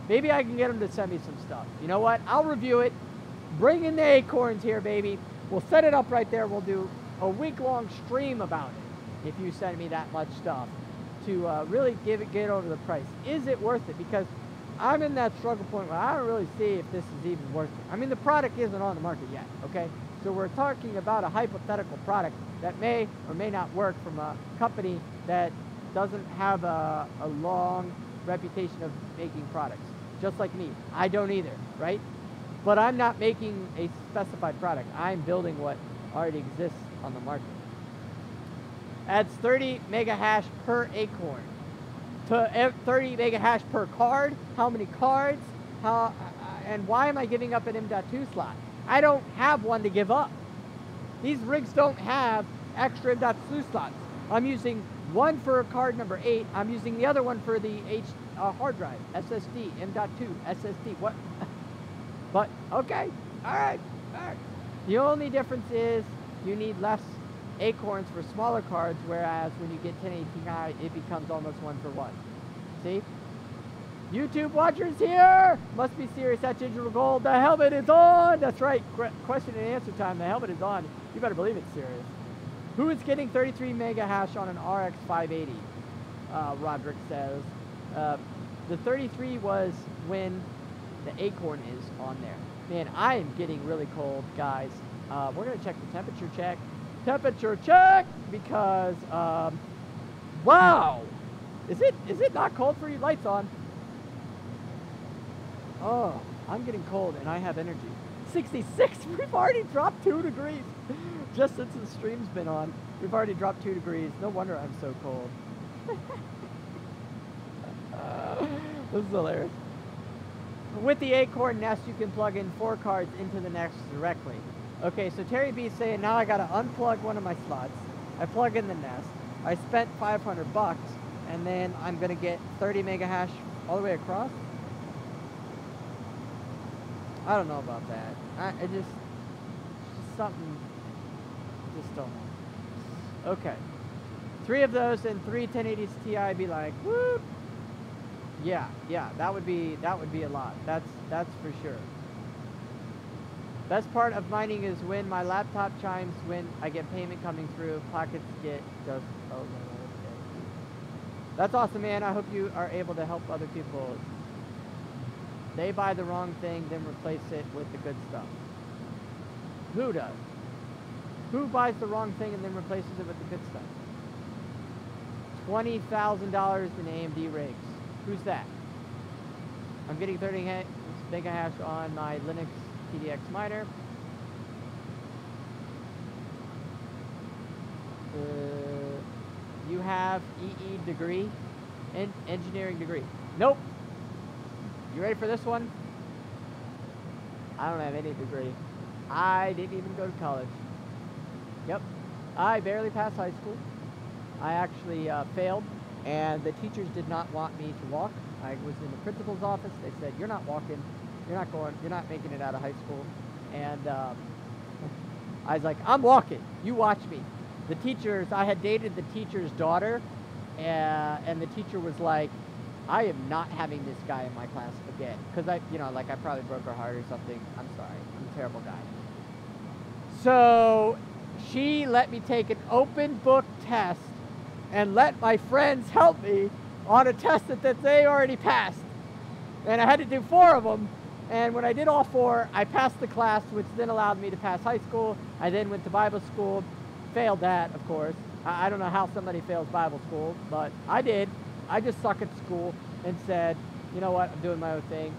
maybe I can get them to send me some stuff. You know what? I'll review it. Bring in the Acorns here, baby. We'll set it up right there. We'll do a week-long stream about it if you send me that much stuff to really get over the price. Is it worth it? Because I'm in that struggle point where I don't really see if this is even worth it. I mean, the product isn't on the market yet, okay? So we're talking about a hypothetical product that may or may not work from a company that doesn't have a long reputation of making products. Just like me. I don't either, right? But I'm not making a specified product. I'm building what already exists on the market. Adds 30 mega hash per Acorn. To 30 mega hash per card. How many cards? And why am I giving up an M.2 slot? I don't have one to give up. These rigs don't have extra M.2 slots. I'm using one for card number 8. I'm using the other one for the hard drive, SSD, M.2, SSD. What? But, okay. All right. The only difference is you need less Acorns for smaller cards, whereas when you get 1080 Ti, it becomes almost 1-for-1. See? YouTube watchers here! Must be serious at Digital Gold. The helmet is on! That's right. Question and answer time. The helmet is on. You better believe it's serious. Who is getting 33 mega hash on an RX 580? Roderick says. The 33 was when the Acorn is on there. Man, I am getting really cold, guys. We're going to check the temperature check. Temperature check! Because, wow! Is it not cold for you? Lights on. Oh, I'm getting cold and I have energy. 66! We've already dropped 2 degrees. Just since the stream's been on, we've already dropped 2 degrees. No wonder I'm so cold. This is hilarious. With the Acorn Nest, you can plug in 4 cards into the Nest directly. Okay, so Terry B's saying now I gotta unplug one of my slots. I plug in the Nest. I spent 500 bucks, and then I'm gonna get 30 mega hash all the way across. I don't know about that. It's just something. Just don't know. Okay, 3 of those and 3 1080s Ti be like, whoop. Yeah, that would be a lot. That's for sure. Best part of mining is when my laptop chimes when I get payment coming through. Pockets get just okay. That's awesome, man. I hope you are able to help other people. They buy the wrong thing, then replace it with the good stuff. Who does? Who buys the wrong thing and then replaces it with the good stuff? $20,000 in AMD rigs. Who's that? I'm getting 30 mega hash on my Linux TDX miner. You have EE degree? Engineering degree. Nope. You ready for this one? I don't have any degree. I didn't even go to college. Yep. I barely passed high school. I actually failed, and the teachers did not want me to walk. I was in the principal's office. They said, you're not walking. You're not going. You're not making it out of high school. And I was like, I'm walking. You watch me. The teachers, I had dated the teacher's daughter, and the teacher was like, I am not having this guy in my class again. Because I probably broke her heart or something. I'm sorry. I'm a terrible guy. So she let me take an open book test and let my friends help me on a test that they already passed. And I had to do 4 of them. And when I did all 4, I passed the class, which then allowed me to pass high school. I then went to Bible school, failed that, of course. I don't know how somebody fails Bible school, but I did. I just suck at school and said, you know what, I'm doing my own thing.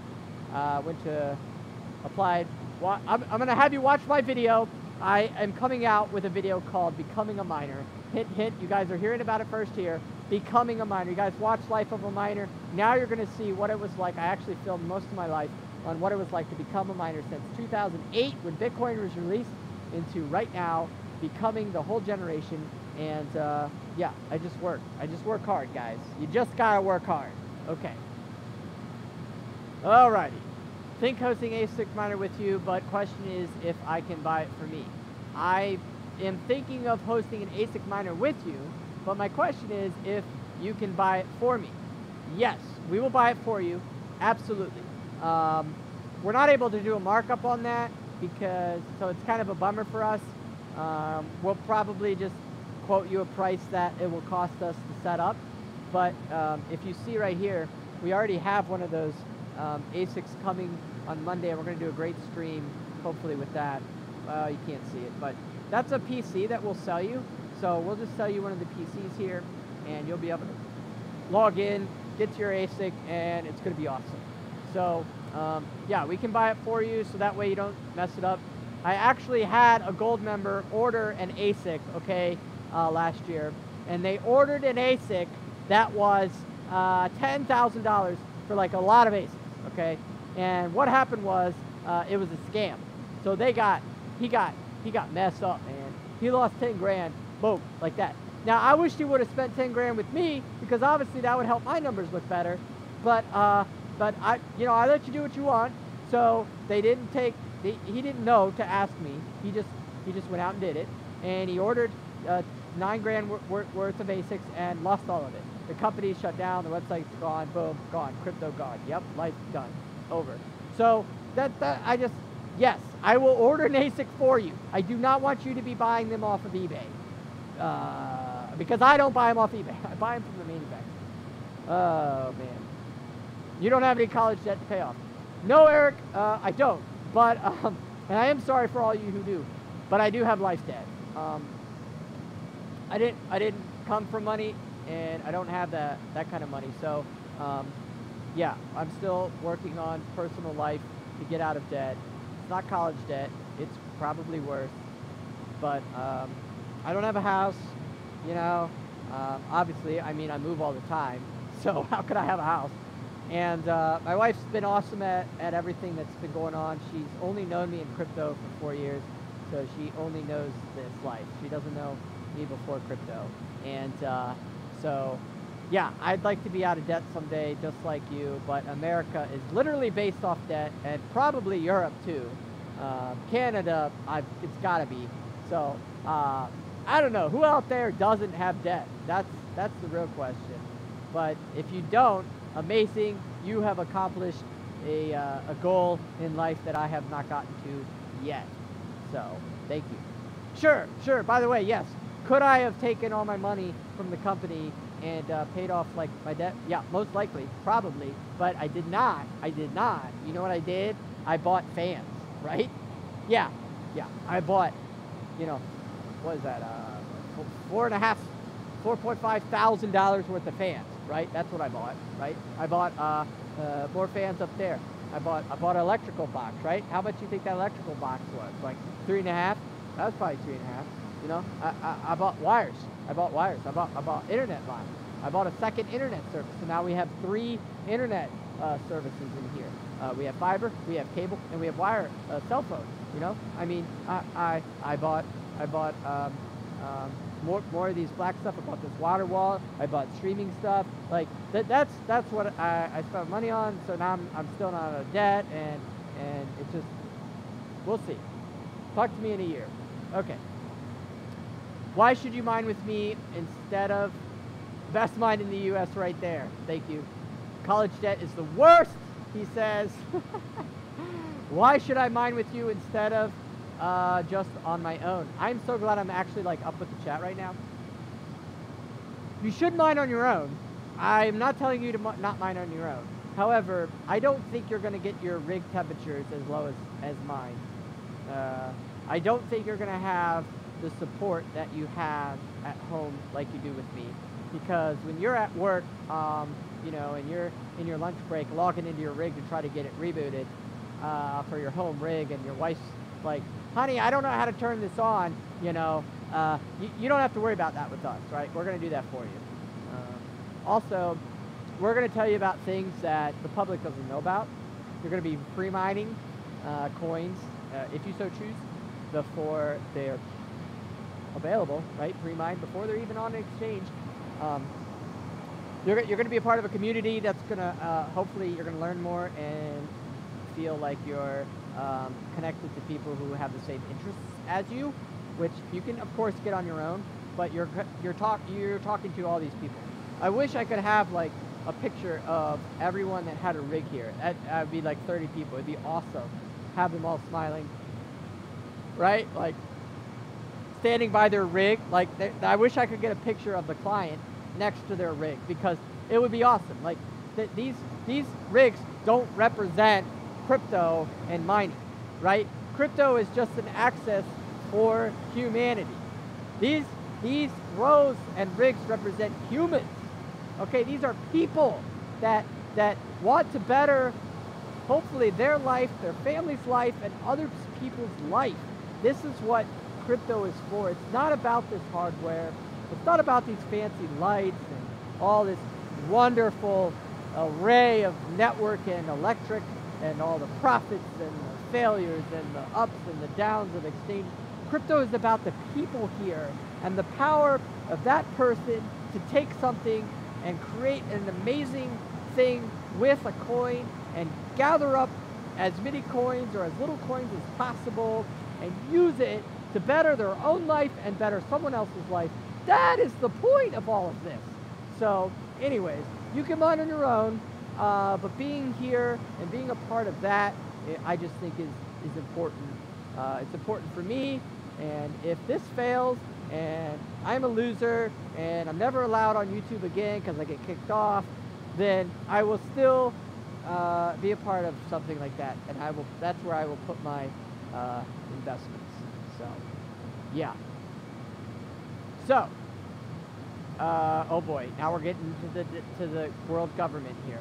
Applied. I'm going to have you watch my video. I am coming out with a video called Becoming a Miner. Hint, hint, you guys are hearing about it first here. Becoming a Miner. You guys watch Life of a Miner. Now you're going to see what it was like. I actually filmed most of my life on what it was like to become a miner since 2008 when Bitcoin was released into right now, becoming the whole generation. And yeah, I just work hard, guys. You just gotta work hard. Okay. Alrighty. Think hosting ASIC miner with you, but question is if I can buy it for me. I am thinking of hosting an ASIC miner with you, but my question is if you can buy it for me. Yes, we will buy it for you. Absolutely. We're not able to do a markup on that so it's kind of a bummer for us. We'll probably just quote you a price that it will cost us to set up. But if you see right here, we already have one of those ASICs coming on Monday, and we're going to do a great stream, hopefully with that. You can't see it, but that's a PC that we'll sell you. So we'll just sell you one of the PCs here, and you'll be able to log in, get to your ASIC, and it's going to be awesome. So yeah, we can buy it for you, so that way you don't mess it up. I actually had a gold member order an ASIC, okay, last year, and they ordered an ASIC that was $10,000 for like a lot of ASICs, okay? And what happened was it was a scam. So he got messed up, man. He lost 10 grand, boom, like that. Now I wish he would have spent 10 grand with me because obviously that would help my numbers look better. But I let you do what you want. So he didn't know to ask me. He just went out and did it, and he ordered 9 grand worth of ASICs and lost all of it. The company shut down, the website's gone, boom, gone, crypto gone. Yep, life done, over. So yes, I will order an ASIC for you. I do not want you to be buying them off of eBay. Because I don't buy them off eBay. I buy them from the manufacturer. Oh, man. You don't have any college debt to pay off. No, Eric, I don't. But, and I am sorry for all you who do. But I do have life debt. I didn't come from money, and I don't have that kind of money. So, yeah, I'm still working on personal life to get out of debt. It's not college debt. It's probably worse. But I don't have a house, you know. Obviously, I mean, I move all the time. So how could I have a house? And my wife's been awesome at everything that's been going on. She's only known me in crypto for 4 years. So she only knows this life. She doesn't know me before crypto. And so, yeah, I'd like to be out of debt someday, just like you, but America is literally based off debt, and probably Europe too. Canada, it's gotta be. So, I don't know, who out there doesn't have debt? That's the real question. But if you don't, amazing, you have accomplished a goal in life that I have not gotten to yet. So, thank you. Sure, by the way, yes, could I have taken all my money from the company and paid off like my debt? Yeah, most likely, probably, but I did not. You know what I did? I bought fans, right? Yeah, I bought, you know, what is that, $4.5 thousand worth of fans, right? That's what I bought, right? I bought more fans up there. I bought an electrical box, right? How much do you think that electrical box was? Like 3.5? That was probably 3.5. You know, I bought wires. I bought internet lines. I bought a second internet service, so now we have 3 internet services in here. We have fiber, we have cable, and we have wire cell phones. You know, I mean, I bought more of these black stuff. I bought this water wall. I bought streaming stuff. Like that's what I spent money on. So now I'm still not out of debt, and it's just, we'll see. Talk to me in a year. Okay. Why should you mine with me instead of best mine in the U.S. right there? Thank you. College debt is the worst, he says. Why should I mine with you instead of just on my own? I'm so glad I'm actually like up with the chat right now. You should mine on your own. I'm not telling you to not mine on your own. However, I don't think you're going to get your rig temperatures as low as mine. I don't think you're going to have the support that you have at home like you do with me. Because when you're at work, you know, and you're in your lunch break logging into your rig to try to get it rebooted for your home rig, and your wife's like, honey, I don't know how to turn this on, you know, you don't have to worry about that with us, right? We're going to do that for you. Also, we're going to tell you about things that the public doesn't know about. You're going to be free mining coins, if you so choose, before they're available, right? Pre-mined before they're even on an exchange. You're going to be a part of a community that's going to, hopefully you're going to learn more and feel like you're connected to people who have the same interests as you, which you can of course get on your own, but you're talking to all these people. I wish I could have like a picture of everyone that had a rig here. That'd be like 30 people. It'd be awesome. Have them all smiling, right? Like standing by their rig. Like I wish I could get a picture of the client next to their rig, because it would be awesome. Like these rigs don't represent crypto and mining, right? Crypto is just an access for humanity. These rows and rigs represent humans. Okay, these are people that want to better, hopefully, their life, their family's life, and other people's life. This is what crypto is for. It's not about this hardware. It's not about these fancy lights and all this wonderful array of network and electric and all the profits and the failures and the ups and the downs of exchange. Crypto is about the people here and the power of that person to take something and create an amazing thing with a coin and gather up as many coins or as little coins as possible and use it to better their own life and better someone else's life. That is the point of all of this. So anyways, you can mine on your own, but being here and being a part of that, I just think is important. It's important for me, and if this fails and I'm a loser and I'm never allowed on YouTube again because I get kicked off, then I will still be a part of something like that, and that's where I will put my investments. So yeah. So oh boy, now we're getting to the world government here.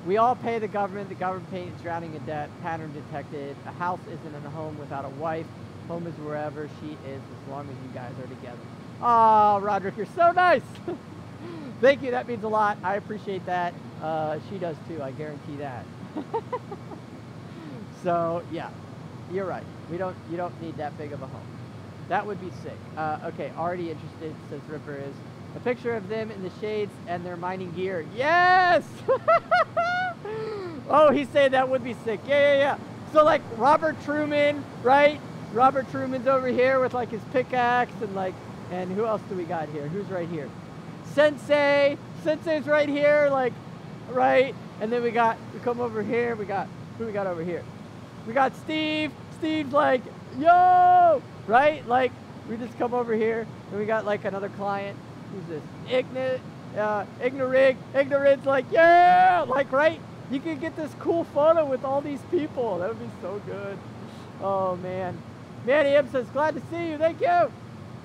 We all pay the government. The government is drowning in debt. Pattern detected. A house isn't a home without a wife. Home is wherever she is, as long as you guys are together. Oh, Roderick, you're so nice. Thank you. That means a lot. I appreciate that. She does too. I guarantee that. So yeah, you're right. You don't need that big of a home. That would be sick. Okay, already interested, says Ripper, is a picture of them in the shades and their mining gear. Yes! Oh, he's saying that would be sick. Yeah. So like Robert Truman, right? Robert Truman's over here with like his pickaxe and like, and who else do we got here? Who's right here? Sensei's right here, like, right? And then we come over here, who we got over here? We got Steve. Steve's like, yo, right? Like, we just come over here, and we got like another client. Who's this? Ignorid's like, yeah, like, right? You could get this cool photo with all these people. That would be so good. Oh, man. Manny M says, glad to see you. Thank you.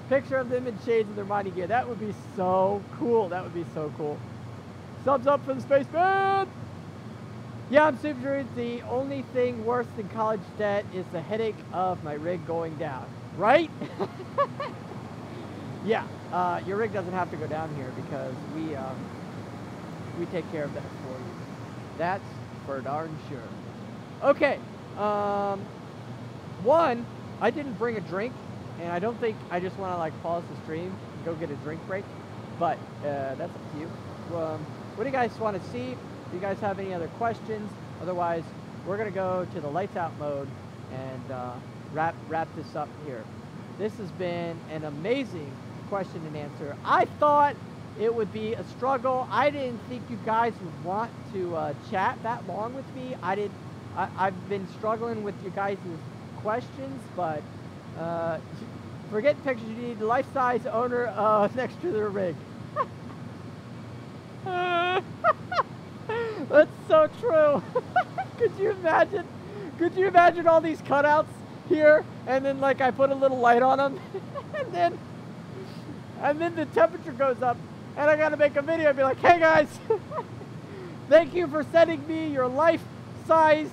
Picture of them in shades of their mining gear. That would be so cool. That would be so cool. Thumbs up for the spaceman. Yeah, I'm super sure the only thing worse than college debt is the headache of my rig going down. Right? Yeah, your rig doesn't have to go down here because we take care of that for you. That's for darn sure. Okay, one, I didn't bring a drink, and I don't think I just want to like pause the stream and go get a drink break, but that's up to you. What do you guys want to see? Do you guys have any other questions? Otherwise, we're gonna go to the lights out mode and wrap this up here. This has been an amazing question and answer. I thought it would be a struggle. I didn't think you guys would want to chat that long with me. I've been struggling with you guys' questions, but forget pictures. You need the life-size owner next to their rig. That's so true. Could you imagine? Could you imagine all these cutouts here, and then like I put a little light on them, and then the temperature goes up, and I gotta make a video and be like, hey guys, thank you for sending me your life-size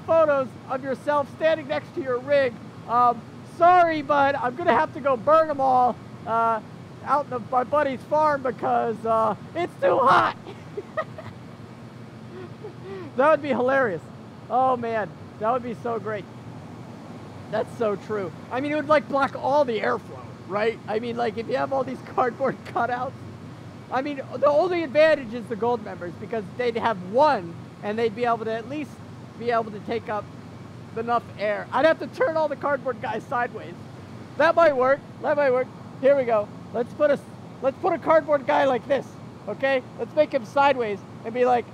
photos of yourself standing next to your rig. Sorry, but I'm gonna have to go burn them all out in my buddy's farm because it's too hot. That would be hilarious. Oh man, that would be so great. That's so true. I mean, it would like block all the airflow, right? I mean, like if you have all these cardboard cutouts, I mean, the only advantage is the gold members because they'd have one and they'd be able to at least be able to take up enough air. I'd have to turn all the cardboard guys sideways. That might work. That might work. Here we go. Let's put a cardboard guy like this, okay? Let's make him sideways and be like,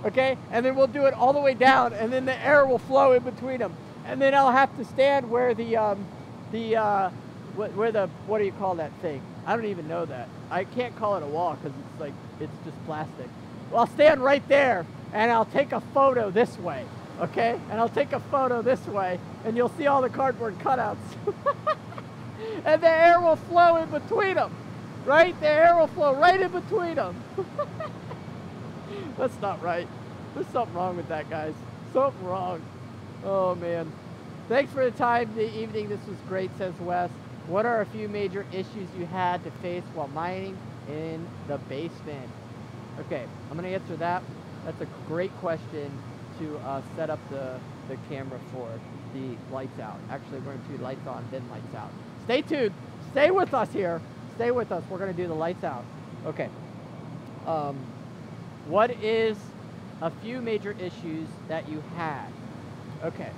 okay? And then we'll do it all the way down, and then the air will flow in between them. And then I'll have to stand where what do you call that thing? I don't even know that. I can't call it a wall because it's like, it's just plastic. Well, I'll stand right there, and I'll take a photo this way, okay? And I'll take a photo this way, and you'll see all the cardboard cutouts. And the air will flow in between them, right? The air will flow right in between them. That's not right. There's something wrong with that, guys. Something wrong. Oh, man. Thanks for the time, the evening. This was great, says Wes. What are a few major issues you had to face while mining in the basement? Okay, I'm going to answer that. That's a great question to set up the camera for the lights out. Actually, we're going to do lights on, then lights out. Stay tuned. Stay with us here. Stay with us. We're going to do the lights out. Okay. What is a few major issues that you had? Okay.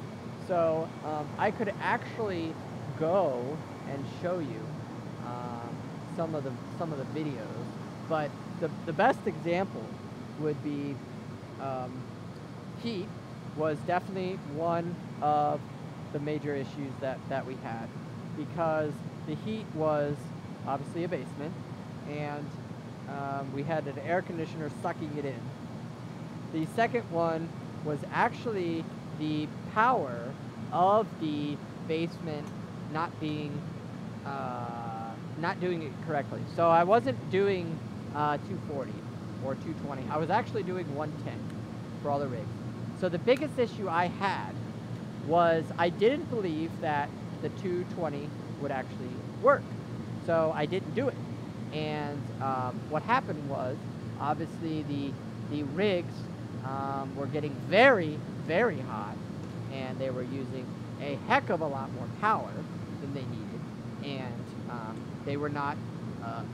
So I could actually go and show you some of the videos, but the best example would be heat was definitely one of the major issues that we had, because the heat was obviously a basement, and we had an air conditioner sucking it in. The second one was actually the power of the basement not doing it correctly. So I wasn't doing 240 or 220. I was actually doing 110 for all the rigs. So the biggest issue I had was I didn't believe that the 220 would actually work. So I didn't do it. And what happened was, obviously the rigs were getting very, very hot, and they were using a heck of a lot more power than they needed. and they were not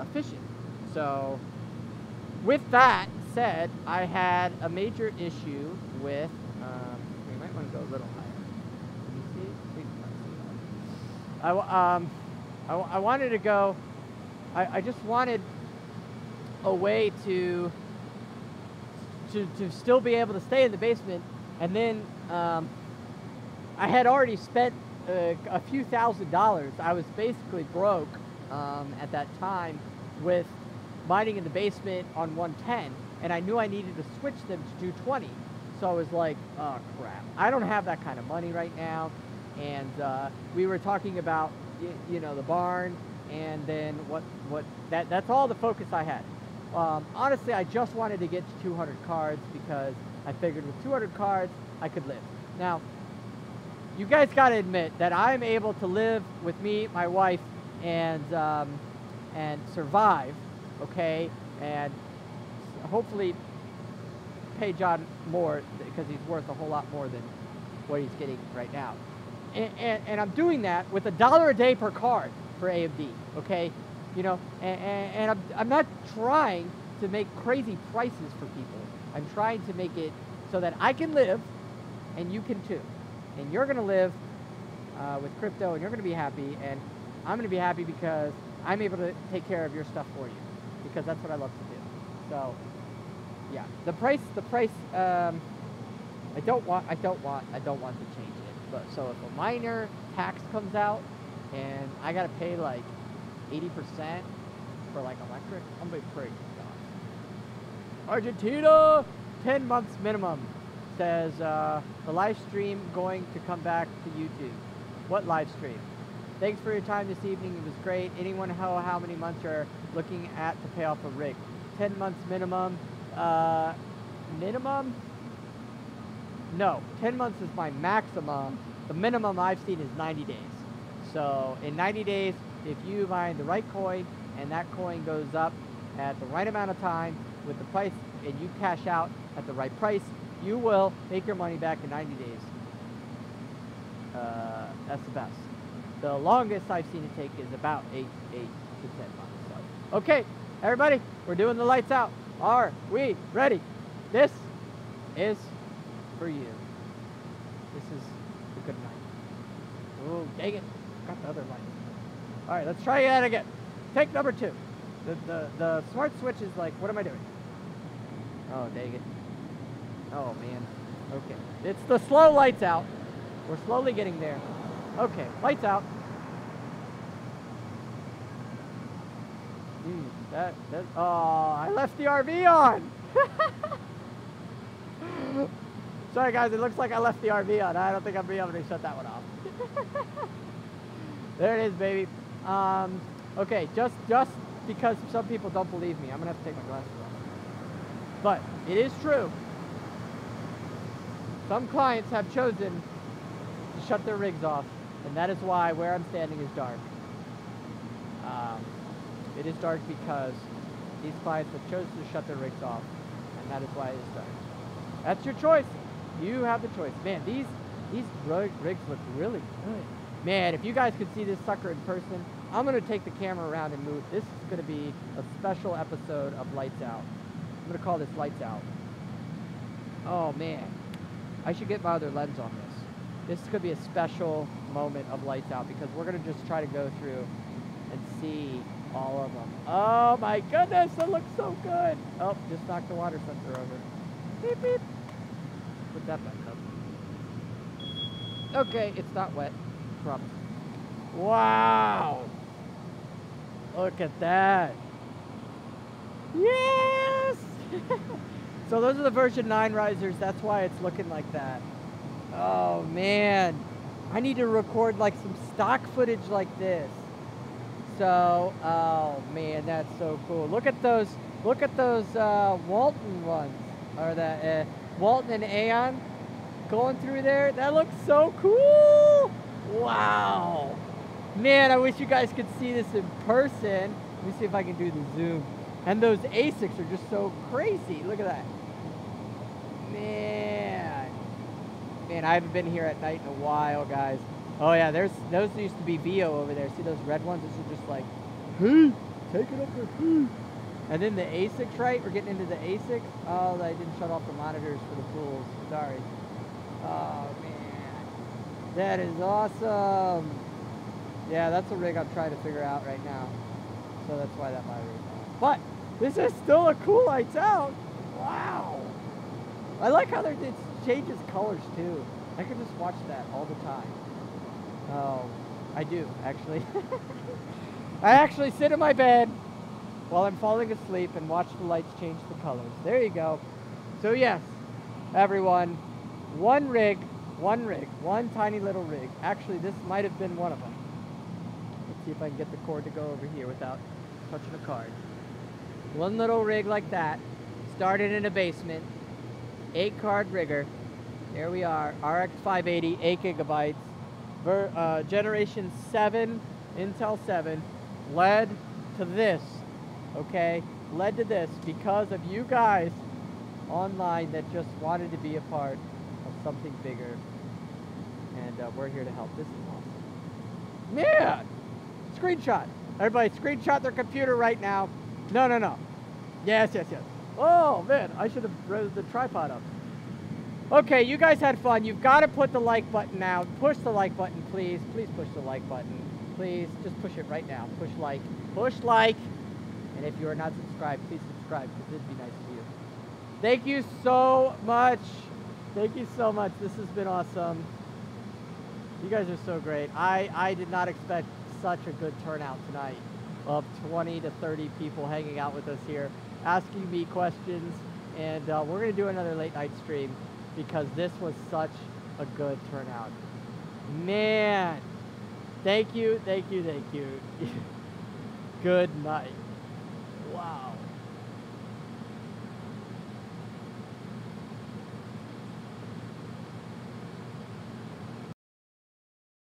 efficient. So with that said, I had a major issue with, we might want to go a little higher. Can you see? Please not see. I wanted to go, I just wanted a way to still be able to stay in the basement, and then I had already spent a few $1,000s. I was basically broke at that time with mining in the basement on 110, and I knew I needed to switch them to 220. So I was like, oh crap, I don't have that kind of money right now. And we were talking about, you know, the barn, and then that's all the focus I had. Honestly, I just wanted to get to 200 cards because I figured with 200 cards, I could live. Now, you guys got to admit that I'm able to live with me, my wife, and survive, okay? And hopefully pay John more, because he's worth a whole lot more than what he's getting right now. And I'm doing that with $1 a day per card for AMD, okay? You know, and I'm not trying to make crazy prices for people. I'm trying to make it so that I can live, and you can too. And you're going to live with crypto, and you're going to be happy, and I'm going to be happy because I'm able to take care of your stuff for you, because that's what I love to do. So, yeah, the price. I don't want to change it. But so if a minor tax comes out, and I got to pay like 80% for like electric, I'm gonna be pretty gone. Argentina, 10 months minimum, says the live stream going to come back to YouTube. What live stream? Thanks for your time this evening. It was great. Anyone know how many months you're looking at to pay off a rig? 10 months minimum. Minimum? No, 10 months is my maximum. The minimum I've seen is 90 days. So in 90 days, if you find the right coin and that coin goes up at the right amount of time with the price, and you cash out at the right price, you will make your money back in 90 days. That's the best. The longest I've seen it take is about 8 to 10 months. So, okay, everybody, we're doing the lights out. Are we ready? This is for you. This is a good night. Oh, dang it. Got the other light. All right, let's try that again. Take number 2. The smart switch is like, what am I doing? Oh, dang it. Oh, man. Okay. It's the slow lights out. We're slowly getting there. Okay, lights out. Oh, I left the RV on. Sorry, guys. It looks like I left the RV on. I don't think I'll be able to shut that one off. There it is, baby. Okay, just because some people don't believe me, I'm going to have to take my glasses off. But it is true. Some clients have chosen to shut their rigs off, and that is why where I'm standing is dark. It is dark because these clients have chosen to shut their rigs off, and that is why it is dark. That's your choice. You have the choice. Man, these rigs look really good. Man, if you guys could see this sucker in person, I'm going to take the camera around and move. This is going to be a special episode of Lights Out. I'm going to call this Lights Out. Oh, man. I should get my other lens on this. This could be a special moment of Lights Out because we're going to just try to go through and see all of them. Oh, my goodness. That looks so good. Oh, just knocked the water sensor over. Beep, beep. Put that back up. Okay, it's not wet. Promise. Wow. Look at that. Yes! So those are the version 9 risers. That's why it's looking like that. Oh, man. I need to record like some stock footage like this. So, oh, man, that's so cool. Look at those Walton ones. Or the Walton and Aeon going through there. That looks so cool. Wow. Man, I wish you guys could see this in person. Let me see if I can do the zoom. And those ASICs are just so crazy. Look at that. Man. Man, I haven't been here at night in a while, guys. Oh yeah, those used to be VO over there. See those red ones? Those are just like, hey, take it up there, hey. And then the ASICs, right? We're getting into the ASICs. Oh, I didn't shut off the monitors for the pools. Sorry. Oh man, that is awesome. Yeah, that's a rig I'm trying to figure out right now. So that's why that battery is on. But this is still a cool lights out. Wow. I like how it changes colors too. I could just watch that all the time. Oh, I do actually. I actually sit in my bed while I'm falling asleep and watch the lights change the colors. There you go. So yes, everyone, one tiny little rig. Actually, this might have been one of them. Let's see if I can get the cord to go over here without touching a card. One little rig like that, started in a basement, 8-card rigger. There we are, RX 580, 8 gigabytes, generation 7, Intel 7, led to this, okay? Led to this because of you guys online that just wanted to be a part of something bigger. And we're here to help. This is awesome. Man! Screenshot. Everybody screenshot their computer right now. No. Yes. Oh, man. I should have raised the tripod up. Okay, you guys had fun. You've got to put the like button out. Push the like button, please. Please push the like button. Please, just push it right now. Push like. Push like. And if you are not subscribed, please subscribe because it'd be nice to you. Thank you so much. Thank you so much. This has been awesome. You guys are so great. I did not expect such a good turnout tonight of 20 to 30 people hanging out with us here, asking me questions. And we're going to do another late night stream because this was such a good turnout. Man, thank you. Good night. Wow.